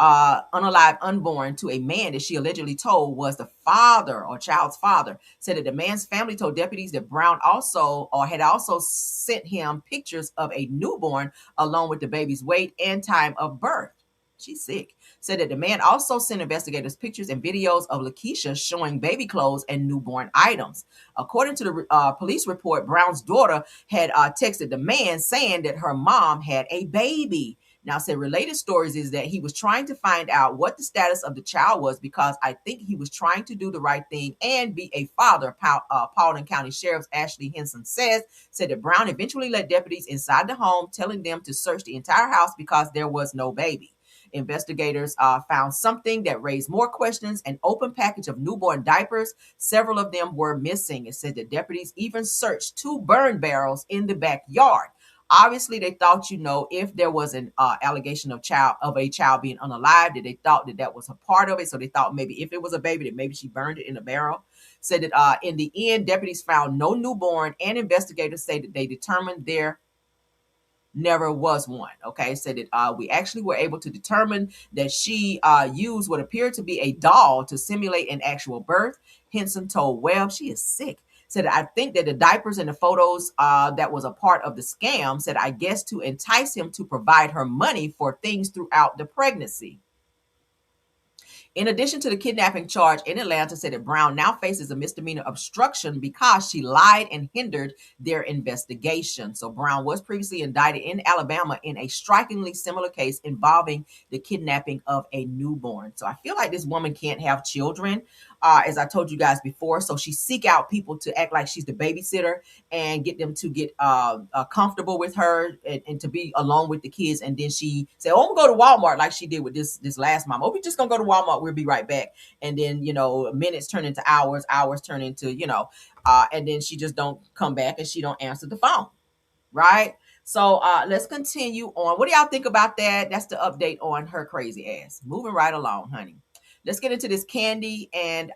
unalive unborn to a man that she allegedly told was the father or child's father. Said that the man's family told deputies that Brown had also sent him pictures of a newborn along with the baby's weight and time of birth. She's sick. Said that the man also sent investigators pictures and videos of Lakeisha showing baby clothes and newborn items. According to the police report, Brown's daughter had texted the man saying that her mom had a baby. Now, said related stories is that he was trying to find out what the status of the child was because I think he was trying to do the right thing and be a father. Paulding County Sheriff's Ashley Henson said that Brown eventually led deputies inside the home, telling them to search the entire house because there was no baby. Investigators found something that raised more questions, an open package of newborn diapers. Several of them were missing. It said that deputies even searched 2 burn barrels in the backyard. Obviously, they thought, if there was an allegation of a child being unalive, that they thought that was a part of it. So they thought maybe if it was a baby, that maybe she burned it in a barrel. Said that in the end, deputies found no newborn, and investigators say that they determined there never was one. Okay, said that we actually were able to determine that she used what appeared to be a doll to simulate an actual birth. Henson told Webb she is sick. Said, I think that the diapers and the photos that was a part of the scam, said, I guess to entice him to provide her money for things throughout the pregnancy. In addition to the kidnapping charge in Atlanta, said that Brown now faces a misdemeanor obstruction because she lied and hindered their investigation. So Brown was previously indicted in Alabama in a strikingly similar case involving the kidnapping of a newborn. So I feel like this woman can't have children, as I told you guys before. So she seek out people to act like she's the babysitter and get them to get comfortable with her and to be alone with the kids. And then she said, oh, I'm going to go to Walmart like she did with this last mom. Oh, we're just going to go to Walmart. We'll be right back. And then, minutes turn into hours turn into, and then she just don't come back and she don't answer the phone. Right. So let's continue on. What do y'all think about that? That's the update on her crazy ass. Moving right along, honey. Let's get into this Candy and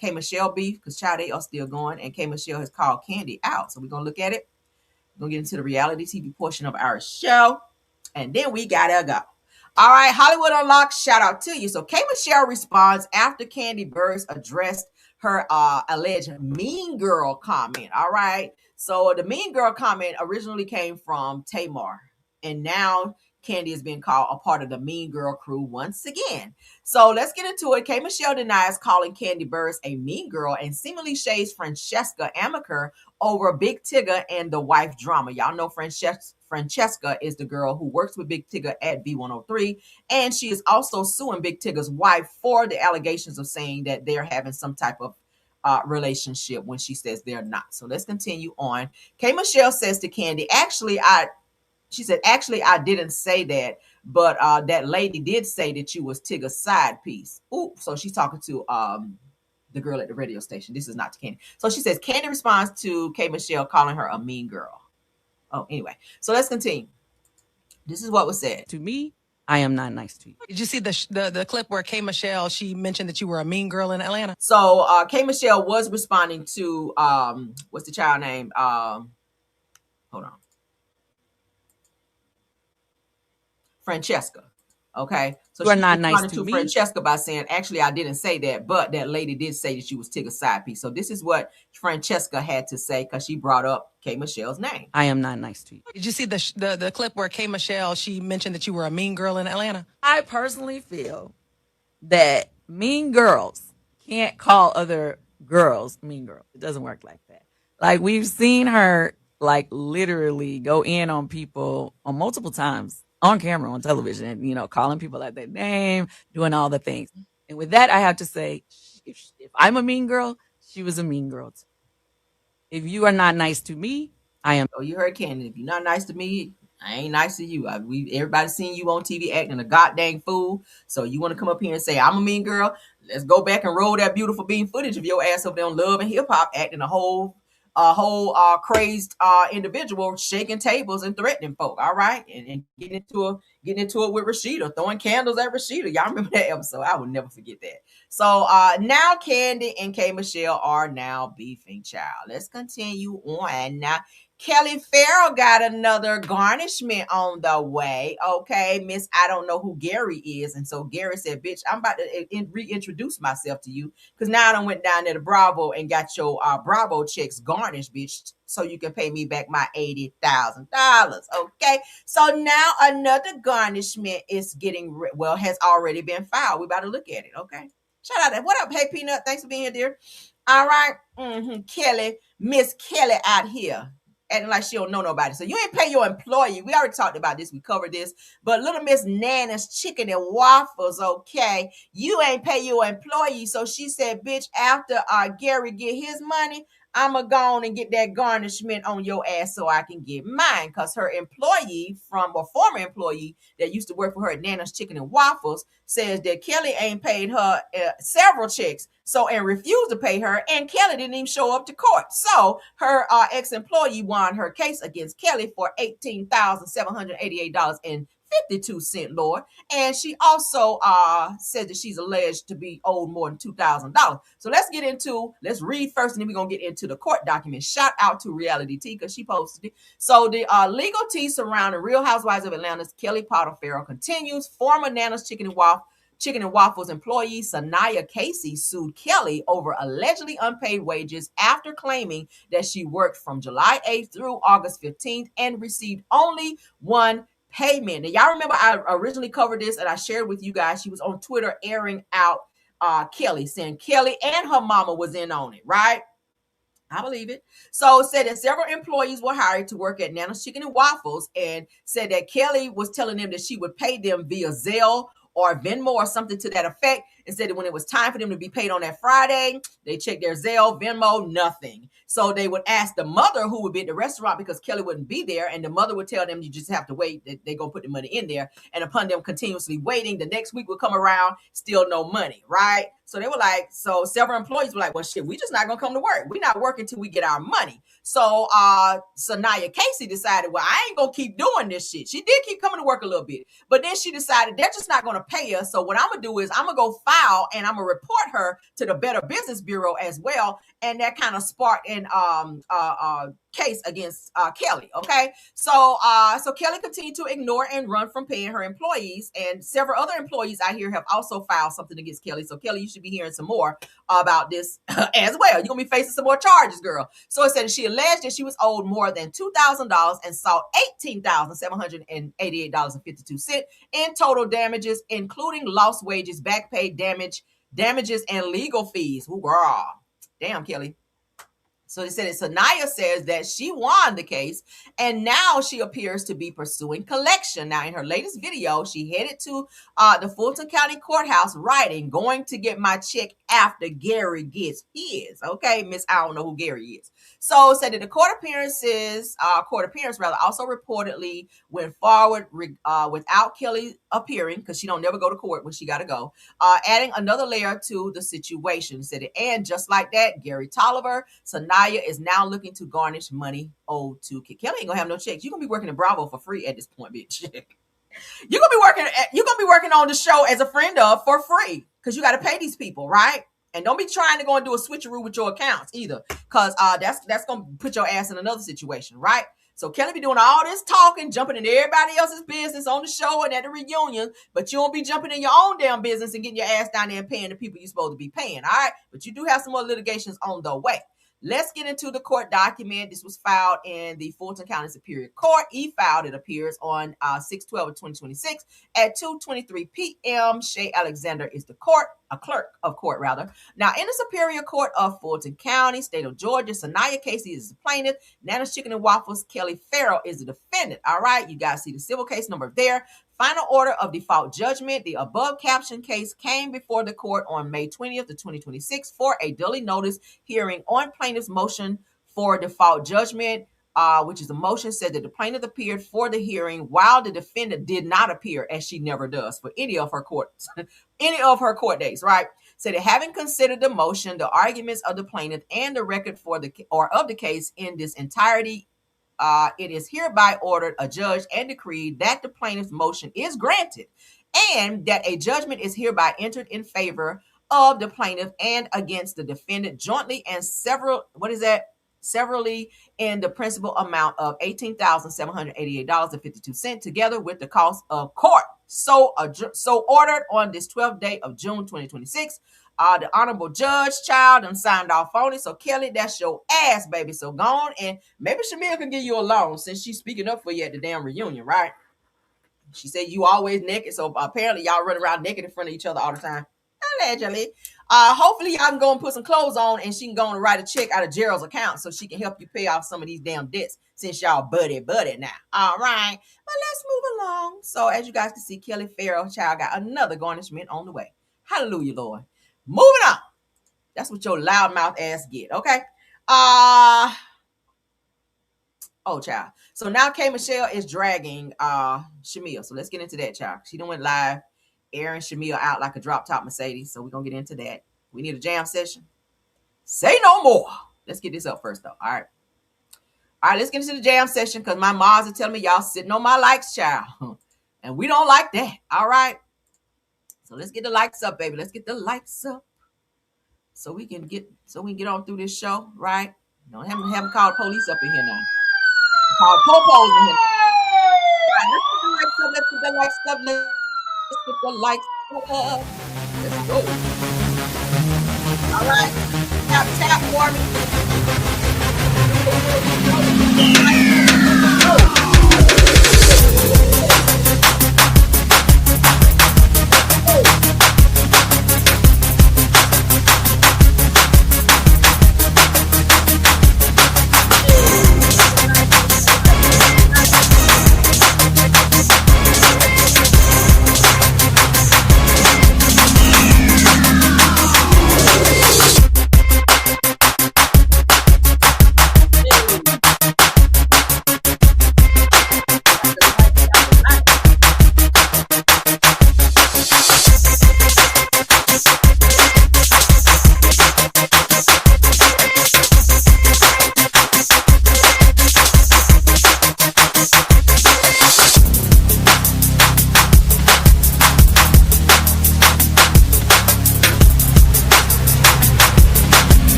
K. Michelle beef, because child, they are still going, and K. Michelle has called Candy out. So we're going to look at it. We're gonna get into the reality TV portion of our show, and then we gotta go. All right, Hollywood Unlocked, shout out to you. So K Michelle responds after Kandi Burruss addressed her alleged mean girl comment. All right, so the mean girl comment originally came from Tamar, and now Kandi is being called a part of the mean girl crew once again. So let's get into it. K Michelle denies calling Kandi Burruss a mean girl and seemingly shades Francesca Amaker over Big Tigger and the wife drama. Y'all know Francesca is the girl who works with Big Tigger at B103, and she is also suing Big Tigger's wife for the allegations of saying that they're having some type of relationship when she says they're not. So let's continue on. K Michelle says to Kandi, she said, actually, I didn't say that, but that lady did say that you was Tigger's side piece. Ooh, so she's talking to the girl at the radio station. This is not to Kandi. So she says, Kandi responds to K Michelle calling her a mean girl. Oh, anyway. So let's continue. This is what was said. To me, I am not nice to you. Did you see the clip where K Michelle, she mentioned that you were a mean girl in Atlanta? So K Michelle was responding to what's the child name? Hold on. Francesca. Okay. So you are she not nice responded to me. Francesca by saying, actually, I didn't say that, but that lady did say that she was Tigger's side piece. So this is what Francesca had to say because she brought up K Michelle's name. I am not nice to you. Did you see the clip where K Michelle, she mentioned that you were a mean girl in Atlanta? I personally feel that mean girls can't call other girls mean girls. It doesn't work like that. Like, we've seen her like literally go in on people on multiple times on camera, on television, and, you know, calling people out their name, doing all the things. And with that, I have to say, if I'm a mean girl, she was a mean girl too. If you are not nice to me, I am. Oh, you heard Candy. If you're not nice to me, I ain't nice to you. Everybody's seen you on TV acting a goddamn fool. So you want to come up here and say, I'm a mean girl? Let's go back and roll that beautiful bean footage of your ass up there on Love and Hip Hop acting a whole crazed individual, shaking tables and threatening folk. All right, and getting into it with Rashida, throwing candles at Rashida. Y'all remember that episode? I would never forget that. So now Kandi and K Michelle are now beefing, child. Let's continue on now. Kelly Farrell got another garnishment on the way. Okay, Miss, I don't know who Gary is. And so Gary said, bitch, I'm about to reintroduce myself to you because now I done went down there to Bravo and got your Bravo checks garnished, bitch, so you can pay me back my $80,000. Okay, so now another garnishment is has already been filed. We about to look at it. Okay, shout out. What up? Hey, Peanut, thanks for being here, dear. All right, Kelly, Miss Kelly out here acting like she don't know nobody. So you ain't pay your employee. We already talked about this. We covered this. But little Miss Nana's chicken and waffles, okay, you ain't pay your employee. So she said, bitch, after Gary get his money, I'ma go on and get that garnishment on your ass so I can get mine. Because her employee former employee that used to work for her at Nana's Chicken and Waffles says that Kelly ain't paid her several checks. And refused to pay her, and Kelly didn't even show up to court. So her ex-employee won her case against Kelly for $18,788.52, Lord. And she also said that she's alleged to be owed more than $2,000. So let's read first, and then we're going to get into the court document. Shout out to Reality T because she posted it. So the legal tea surrounding Real Housewives of Atlanta's Kelly Potter Farrell continues. Former Nana's Chicken and Waffles employee Sanaya Casey sued Kelly over allegedly unpaid wages after claiming that she worked from July 8th through August 15th and received only one payment. Now, y'all remember I originally covered this and I shared with you guys. She was on Twitter airing out Kelly, saying Kelly and her mama was in on it, right? I believe it. So said that several employees were hired to work at Nana's Chicken and Waffles, and said that Kelly was telling them that she would pay them via Zelle or Venmo or something to that effect, and said that when it was time for them to be paid on that Friday, they checked their Zelle, Venmo, nothing. So they would ask the mother who would be at the restaurant because Kelly wouldn't be there, and the mother would tell them, you just have to wait, they're going to put the money in there. And upon them continuously waiting, the next week would come around, still no money, right? So they were like, so several employees were like, well, shit, we just not going to come to work. We're not working till we get our money. So Sanaya Casey decided, well, I ain't going to keep doing this shit. She did keep coming to work a little bit, but then she decided they're just not going to pay us. So what I'm going to do is I'm going to go file and I'm going to report her to the Better Business Bureau as well. And that kind of sparked in case against Kelli. Okay, so Kelli continued to ignore and run from paying her employees, and several other employees I hear have also filed something against Kelli. So Kelli, you should be hearing some more about this as well. You're gonna be facing some more charges, girl. So it said she alleged that she was owed more than $2,000 and sought $18,788.52 in total damages, including lost wages, back pay, damages, and legal fees. Ooh, girl. Damn, Kelli. So they said Sanaya says that she won the case, and now she appears to be pursuing collection. Now, in her latest video, she headed to the Fulton County Courthouse writing, "Going to get my check after Gary gets his." Okay, Miss, I don't know who Gary is. So said that the court appearance also reportedly went forward without Kelli appearing, because she don't never go to court when she got to go, adding another layer to the situation. Said it, and just like that, Gary Tolliver, Sanaya is now looking to garnish money owed to Kelli. Ain't gonna have no checks. You're gonna be working at Bravo for free at this point, bitch. You're gonna be working on the show as a friend of for free, because you got to pay these people, right? And don't be trying to go and do a switcheroo with your accounts either, because that's gonna put your ass in another situation, right? So Kelli be doing all this talking, jumping into everybody else's business on the show and at the reunion, but you won't be jumping in your own damn business and getting your ass down there and paying the people you're supposed to be paying, all right? But you do have some more litigations on the way. Let's get into the court document. This was filed in the Fulton County Superior Court. E-filed, it appears, on 6/12/2026 at 2:23 p.m. Shay Alexander is the clerk of court, rather. Now, in the Superior Court of Fulton County, state of Georgia, Sanaya Casey is the plaintiff. Nana's Chicken and Waffles, Kelli Farrell is the defendant. All right, you guys see the civil case number there. Final order of default judgment. The above captioned case came before the court on May 20th, 2026 for a duly notice hearing on plaintiff's motion for default judgment, which is a motion said that the plaintiff appeared for the hearing while the defendant did not appear, as she never does for any of her court days, right? Said that having considered the motion, the arguments of the plaintiff, and the record of the case in this entirety, it is hereby ordered, adjudged, and decreed that the plaintiff's motion is granted, and that a judgment is hereby entered in favor of the plaintiff and against the defendant jointly and severally in the principal amount of $18,788.52 together with the cost of court. So ordered on this 12th day of June 2026. The honorable judge, child, and signed off on it. So Kelli, that's your ass, baby. So go on, and maybe Shamil can give you a loan since she's speaking up for you at the damn reunion, right? She said you always naked, so apparently y'all run around naked in front of each other all the time. Allegedly. Hopefully y'all can go and put some clothes on, and she can go and write a check out of Gerald's account so she can help you pay off some of these damn debts since y'all buddy now. All right, but let's move along. So as you guys can see, Kelli Farrell, child, got another garnishment on the way. Hallelujah, Lord. Moving on. That's what your loudmouth ass get, okay? Oh, child. So now K. Michelle is dragging Shamil. So let's get into that, child. She done went live, airing Shamil out like a drop-top Mercedes. So we're going to get into that. We need a jam session. Say no more. Let's get this up first, though. All right. All right, let's get into the jam session because my moms are telling me y'all sitting on my likes, child. And we don't like that. All right. So let's get the likes up, baby. Let's get the likes up. So we can get on through this show, right? Don't have called police up in here now. Call popos in here. Right, let's get the likes up. Let's get the likes up. Let's go. All right. Tap for me.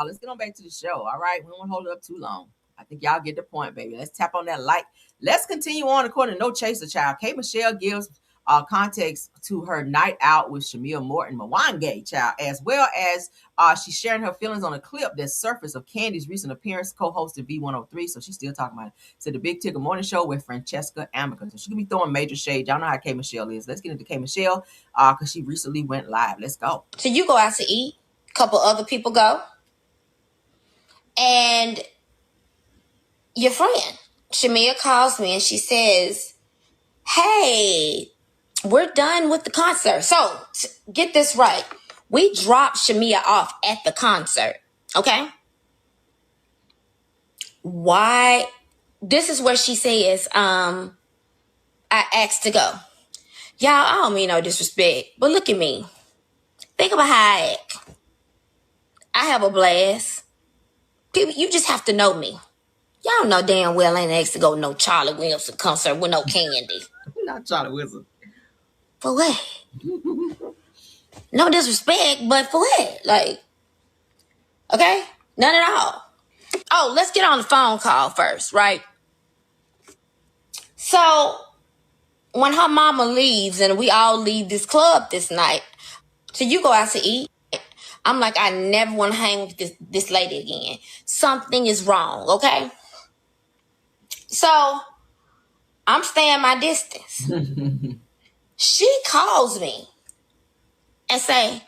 Let's get on back to the show. All right. We won't hold it up too long. I think y'all get the point, baby. Let's tap on that like. Let's continue on according to No Chaser Child. K. Michelle gives context to her night out with Shamia Morton Mwange, child, as well as she's sharing her feelings on a clip that surfaced of Candy's recent appearance co-hosted V103. So she's still talking about it. To the Big Ticket Morning Show with Francesca Amica. So she can be throwing major shade. Y'all know how K. Michelle is. Let's get into K. Michelle because she recently went live. Let's go. So you go out to eat. A couple other people go. And your friend, Shamia, calls me and she says, hey, we're done with the concert. So get this right. We dropped Shamia off at the concert. Okay? Why? This is where she says, I asked to go. Y'all, I don't mean no disrespect, but look at me. Think about how I act. I have a blast. People, you just have to know me. Y'all know damn well I ain't asked to go to no Charlie Wilson concert with no Candy. Not Charlie Wilson. For what? No disrespect, but for what? Like, okay? None at all. Oh, let's get on the phone call first, right? So, when her mama leaves and we all leave this club this night, so you go out to eat. I'm like, I never want to hang with this lady again. Something is wrong, okay? So, I'm staying my distance. She calls me and say,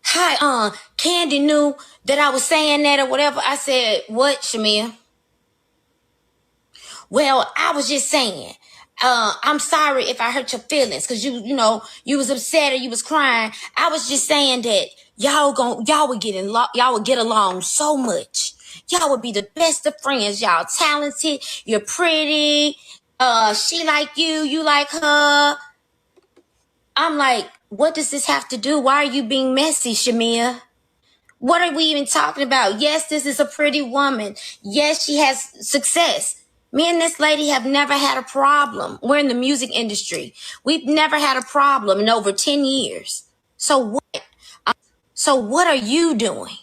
hi, Candy knew that I was saying that or whatever. I said, what, Shamia? Well, I was just saying, I'm sorry if I hurt your feelings because you was upset or you was crying. I was just saying that y'all would get along so much. Y'all would be the best of friends. Y'all talented. You're pretty. She like you. You like her. I'm like, what does this have to do? Why are you being messy, Shamia? What are we even talking about? Yes, this is a pretty woman. Yes, she has success. Me and this lady have never had a problem. We're in the music industry. We've never had a problem in over 10 years. So what? What are you doing?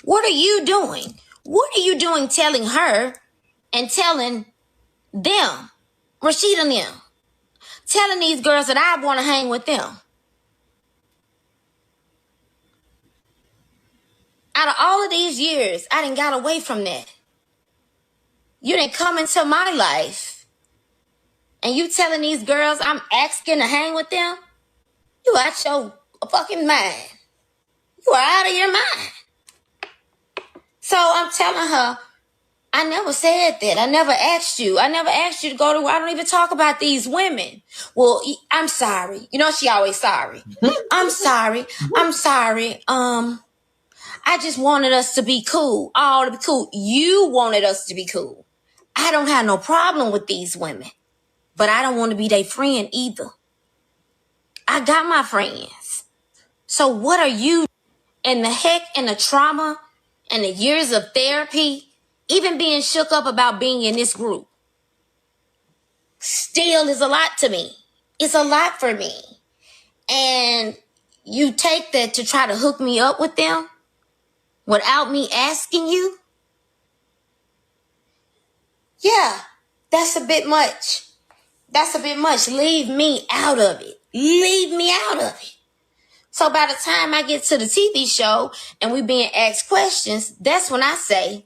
What are you doing? What are you doing telling her and telling them, Rashida and them, telling these girls that I want to hang with them? Out of all of these years, I done got away from that. You didn't come into my life. And you telling these girls I'm asking to hang with them? You out your fucking mind. You are out of your mind. So I'm telling her, I never said that. I never asked you. I never asked you to go to, I don't even talk about these women. Well, I'm sorry. You know, she always sorry. I'm sorry. I'm sorry. I just wanted us to be cool. All to be cool. You wanted us to be cool. I don't have no problem with these women. But I don't want to be their friend either. I got my friends. So what are you? And the heck and the trauma and the years of therapy, even being shook up about being in this group, still is a lot to me. It's a lot for me. And you take that to try to hook me up with them without me asking you? Yeah, that's a bit much. That's a bit much. Leave me out of it. Leave me out of it. So by the time I get to the TV show and we being asked questions, that's when I say,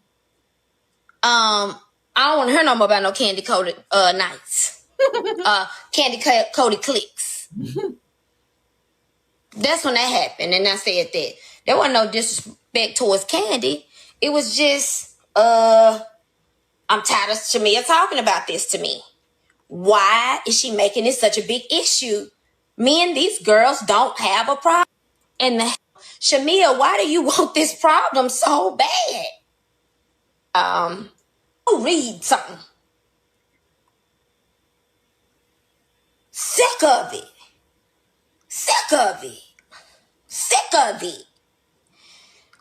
I don't want to hear no more about no candy coated nights. Candy coated clicks. That's when that happened. And I said that there wasn't no disrespect towards Candy. It was just, I'm tired of Shamia talking about this to me. Why is she making it such a big issue? Me and these girls don't have a problem. And Shamia, why do you want this problem so bad? Read something. Sick of it. Sick of it. Sick of it.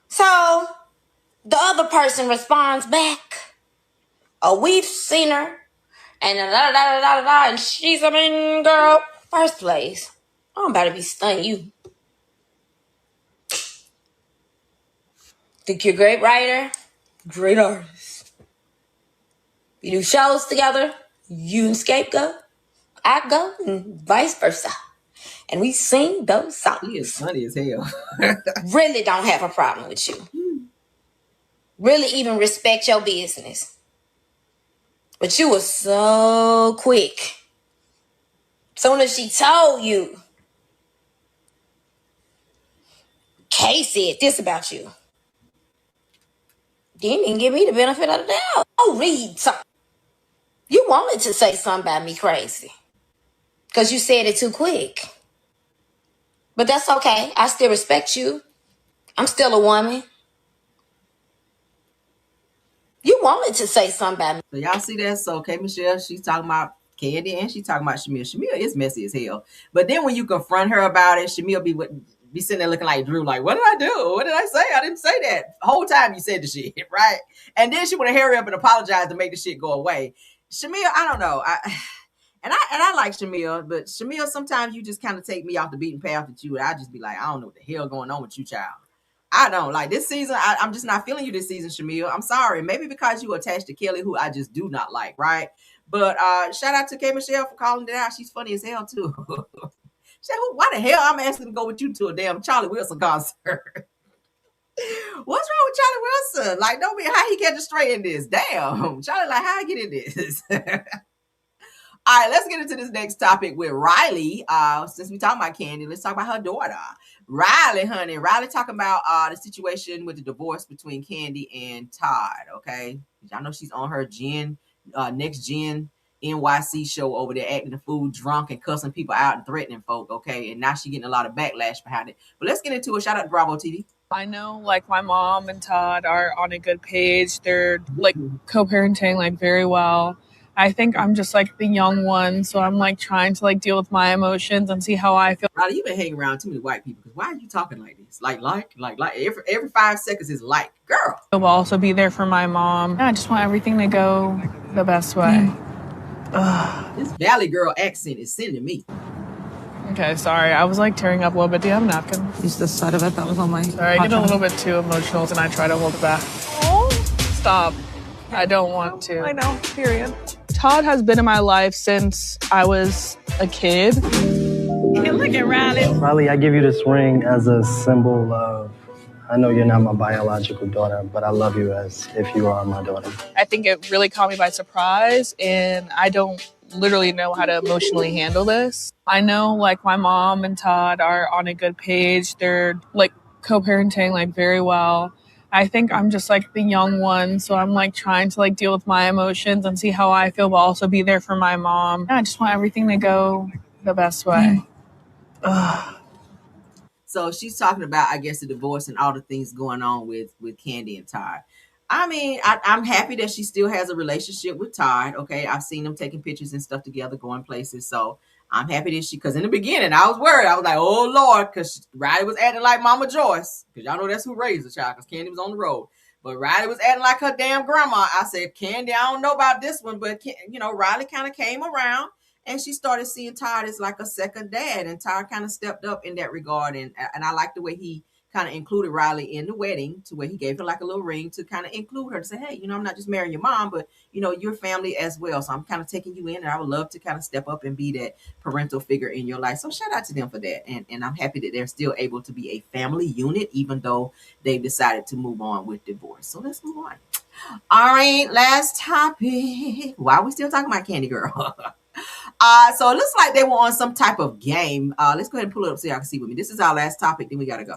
So the other person responds back. Oh, we've seen her. And and she's a mean girl. First place, I'm about to be stunning you. Think you're a great writer, great artist. We do shows together, you and Scapegoat, I go, and vice versa. And we sing those songs. He is funny as hell. Really don't have a problem with you. Really even respect your business. But you were so quick. Soon as she told you, Kay said this about you, didn't even give me the benefit of the doubt. Oh, read something. You wanted to say something about me crazy. Because you said it too quick. But that's okay. I still respect you. I'm still a woman. You wanted to say something about me. So y'all see that? So K Michelle, she's talking about Candy and she's talking about Shamil. Shamil is messy as hell. But then when you confront her about it, Shamil be sitting there looking like Drew, like, what did I do? What did I say? I didn't say that. The whole time you said the shit, right? And then she want to hurry up and apologize to make the shit go away. Shamil, I don't know. I like Shamil, but Shamil, sometimes you just kind of take me off the beaten path with you, and I just be like, I don't know what the hell going on with you, child. I don't like this season. I'm just not feeling you this season, Shamil. I'm sorry. Maybe because you attached to Kelli, who I just do not like, right? But shout out to K Michelle for calling it out. She's funny as hell too. She said, why the hell I'm asking to go with you to a damn Charlie Wilson concert? What's wrong with Charlie Wilson? Like, don't be how he get straight in this. Damn. Charlie, like, how I get in this? All right, let's get into this next topic with Riley. Since we talking about Candy, let's talk about her daughter. Riley, honey. Riley talking about the situation with the divorce between Candy and Todd, okay? Y'all know she's on her next gen NYC show over there acting the fool drunk and cussing people out and threatening folk, okay? And now she's getting a lot of backlash behind it. But let's get into it. Shout out to Bravo TV. I know, like, my mom and Todd are on a good page. They're, like, co-parenting, like, very well. I think I'm just, like, the young one, so I'm, like, trying to, like, deal with my emotions and see how I feel. Riley, you've been hanging around too many white people, because why are you talking like this? Like, every 5 seconds is like, girl. I'll also be there for my mom. I just want everything to go the best way. This Valley girl accent is sending me. Okay, sorry. I was, like, tearing up a little bit. Do you have a napkin? Use this side of it. That was on my... Sorry, I get a little bit too emotional, and I try to hold it back. Oh, stop. I don't want to. I know, period. Todd has been in my life since I was a kid. Hey, look at Riley. Riley, I give you this ring as a symbol of, I know you're not my biological daughter, but I love you as if you are my daughter. I think it really caught me by surprise, and I don't literally know how to emotionally handle this. I know, like, my mom and Todd are on a good page. They're, like, co-parenting, like, very well. I think I'm just, like, the young one, so I'm, like, trying to, like, deal with my emotions and see how I feel, but also be there for my mom. I just want everything to go the best way. So she's talking about, I guess, the divorce and all the things going on with Candy and Todd. I mean, I'm happy that she still has a relationship with Todd. Okay, I've seen them taking pictures and stuff together, going places. So I'm happy that because in the beginning I was worried. I was like, oh Lord, because Riley was acting like Mama Joyce, because y'all know that's who raised the child, because Candy was on the road. But Riley was acting like her damn grandma. I said, Candy, I don't know about this one, but Riley kind of came around. And she started seeing Todd as like a second dad, and Todd kind of stepped up in that regard. And I like the way he kind of included Riley in the wedding, to where he gave her like a little ring to kind of include her, to say, hey, I'm not just marrying your mom, but your family as well. So I'm kind of taking you in, and I would love to kind of step up and be that parental figure in your life. So shout out to them for that. And I'm happy that they're still able to be a family unit, even though they've decided to move on with divorce. So let's move on. All right, last topic. Why are we still talking about Candy Girl? So it looks like they were on some type of game. Let's go ahead and pull it up so y'all can see with me. This is our last topic, then we gotta go.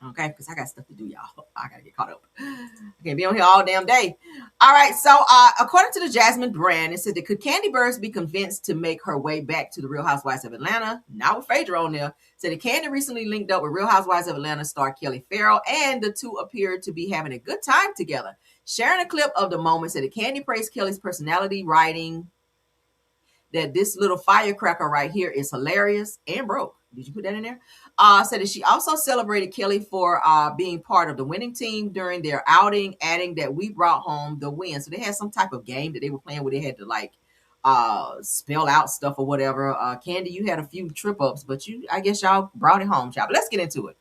Okay, because I got stuff to do, y'all. I gotta get caught up. I can't be on here all damn day. All right, so according to the Jasmine brand, it said that could Candy Burst be convinced to make her way back to the Real Housewives of Atlanta? Now with Phaedra on there. Said that Candy recently linked up with Real Housewives of Atlanta star Kelli Farrell, and the two appeared to be having a good time together. Sharing a clip of the moment, said that Candy praised Kelly's personality, writing that this little firecracker right here is hilarious and broke. Did you put that in there? Said that she also celebrated Kelli for being part of the winning team during their outing, adding that we brought home the win. So they had some type of game that they were playing where they had to like spell out stuff or whatever. Candy, you had a few trip ups, but I guess y'all brought it home, child. But let's get into it.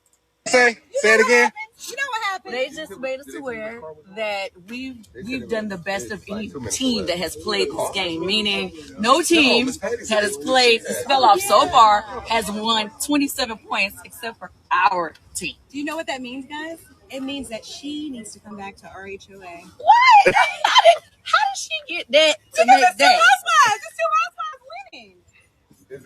Say it again. You know what happened? They just made us aware that we've done the best of any team that has played this game, meaning no team that has played the spell off so far has won 27 points except for our team. Do you know what that means, guys? It means that she needs to come back to RHOA. What? How did she get that to make it's that? It's two housewives winning.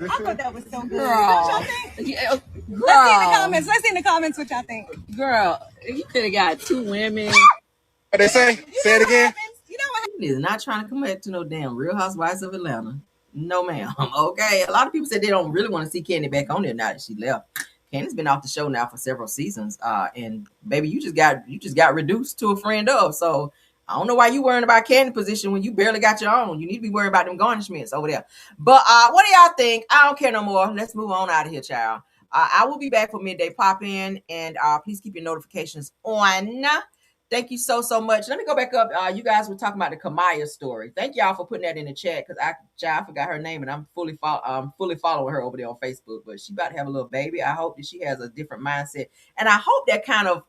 I thought that was so good. Girl. What y'all think? Yeah, girl. Let's see in the comments. Let's see in the comments what y'all think. Girl, you could have got 2 women. What they say? Say it again. You know what Is not trying to come back to no damn Real Housewives of Atlanta. No, ma'am. Okay. A lot of people said they don't really want to see Candy back on there now that she left. Candy's been off the show now for several seasons. And baby, you just got reduced to a friend of. So I don't know why you worrying about Candy position when you barely got your own. You need to be worried about them garnishments over there. But what do y'all think? I don't care no more. Let's move on out of here, child. I will be back for Midday Pop-In, and please keep your notifications on. Thank you so much. Let me go back up. You guys were talking about the Kamaya story. Thank y'all for putting that in the chat, because I forgot her name, and I'm fully following her over there on Facebook. But she about to have a little baby. I hope that she has a different mindset, and I hope that kind of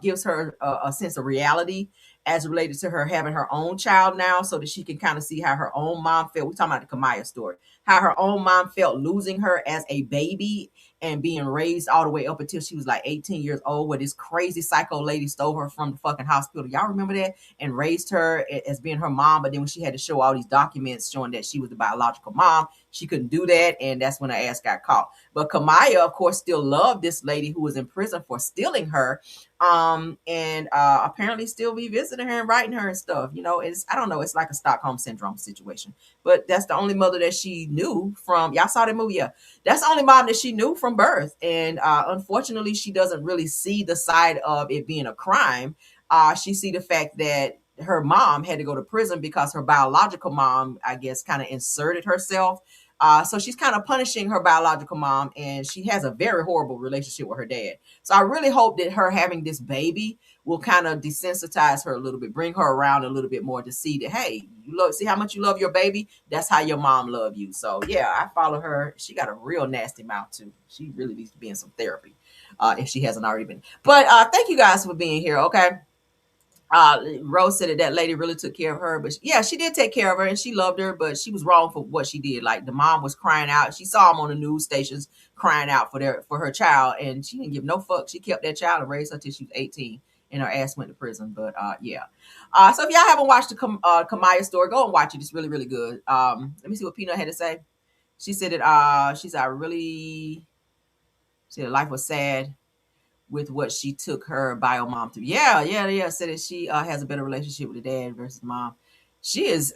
gives her a sense of reality as related to her having her own child now, so that she can kind of see how her own mom felt. We're talking about the Kamaya story, how her own mom felt losing her as a baby and being raised all the way up until she was like 18 years old, where this crazy psycho lady stole her from the fucking hospital. Y'all remember that? And raised her as being her mom. But then when she had to show all these documents showing that she was the biological mom, she couldn't do that. And that's when her ass got caught. But Kamaya, of course, still loved this lady who was in prison for stealing her. And apparently still be visiting her and writing her and stuff. You know, I don't know. It's like a Stockholm Syndrome situation. But that's the only mother that she knew from. Y'all saw that movie? Yeah. That's the only mom that she knew from birth. And unfortunately, she doesn't really see the side of it being a crime. She see the fact that her mom had to go to prison because her biological mom, I guess, kind of inserted herself. So she's kind of punishing her biological mom, and she has a very horrible relationship with her dad. So I really hope that her having this baby will kind of desensitize her a little bit, bring her around a little bit more to see that, hey, see how much you love your baby? That's how your mom love you. So yeah, I follow her. She got a real nasty mouth too. She really needs to be in some therapy if she hasn't already been. But thank you guys for being here. Okay. Rose said that lady really took care of her, but yeah, she did take care of her and she loved her, but she was wrong for what she did. Like, the mom was crying out. She saw them on the news stations crying out for her child, and she didn't give no fuck. She kept that child and raised her till she was 18, and her ass went to prison. But yeah. So if y'all haven't watched the Kamaya story, go and watch it. It's really, really good. Let me see what Peanut had to say. She said that she said life was sad with what she took her bio mom through. Yeah. Said that she has a better relationship with the dad versus mom. She has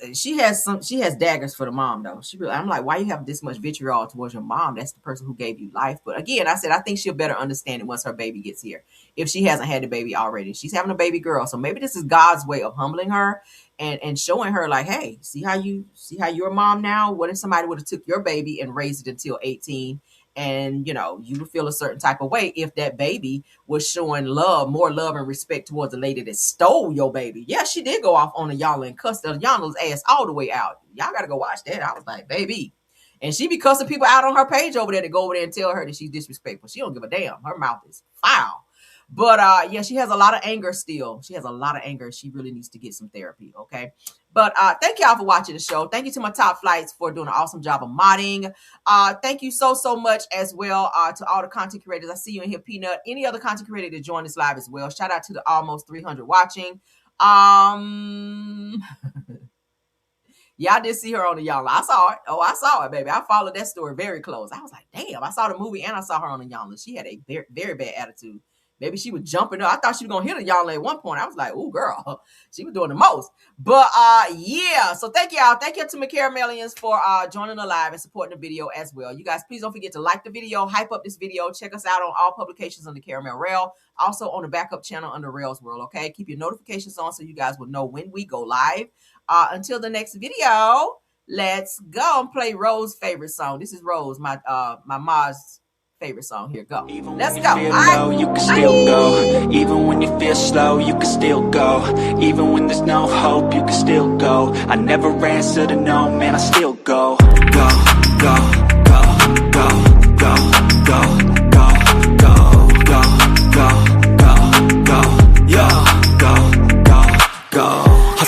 daggers for the mom though. I'm like, why you have this much vitriol towards your mom? That's the person who gave you life. But again, I said I think she'll better understand it once her baby gets here. If she hasn't had the baby already, she's having a baby girl. So maybe this is God's way of humbling her and showing her like, hey, see how you're a mom now? What if somebody would have took your baby and raised it until 18? And, you would feel a certain type of way if that baby was showing more love and respect towards the lady that stole your baby. Yeah, she did go off on Ayala and cussed Ayala's ass all the way out. Y'all got to go watch that. I was like, baby. And she be cussing people out on her page over there to go over there and tell her that she's disrespectful. She don't give a damn. Her mouth is foul. But yeah, she has a lot of anger still. She has a lot of anger. She really needs to get some therapy, okay? But thank y'all for watching the show. Thank you to my top flights for doing an awesome job of modding. Thank you so much as well to all the content creators. I see you in here, Peanut. Any other content creator to join this live as well. Shout out to the almost 300 watching. Yeah, I did see her on the Yonla. I saw it. Oh, I saw it, baby. I followed that story very close. I was like, damn, I saw the movie and I saw her on the Yonla. She had a very, very bad attitude. Maybe she was jumping up. I thought she was going to hit a Yonla at one point. I was like, ooh, girl, she was doing the most. But yeah, so thank y'all. Thank you to my Caramelians for joining the live and supporting the video as well. You guys, please don't forget to like the video, hype up this video. Check us out on all publications under Caramel Rail. Also on the backup channel under Rails World, okay? Keep your notifications on so you guys will know when we go live. Until the next video, let's go and play Rose's favorite song. This is Rose, my Ma's favorite song. Here, go. Let's go. Low, you can still go. Even when you feel slow, you can still go. Even when there's no hope, you can still go. I never answer to no, man, I still go. Go, go, go, go, go, go, go, go.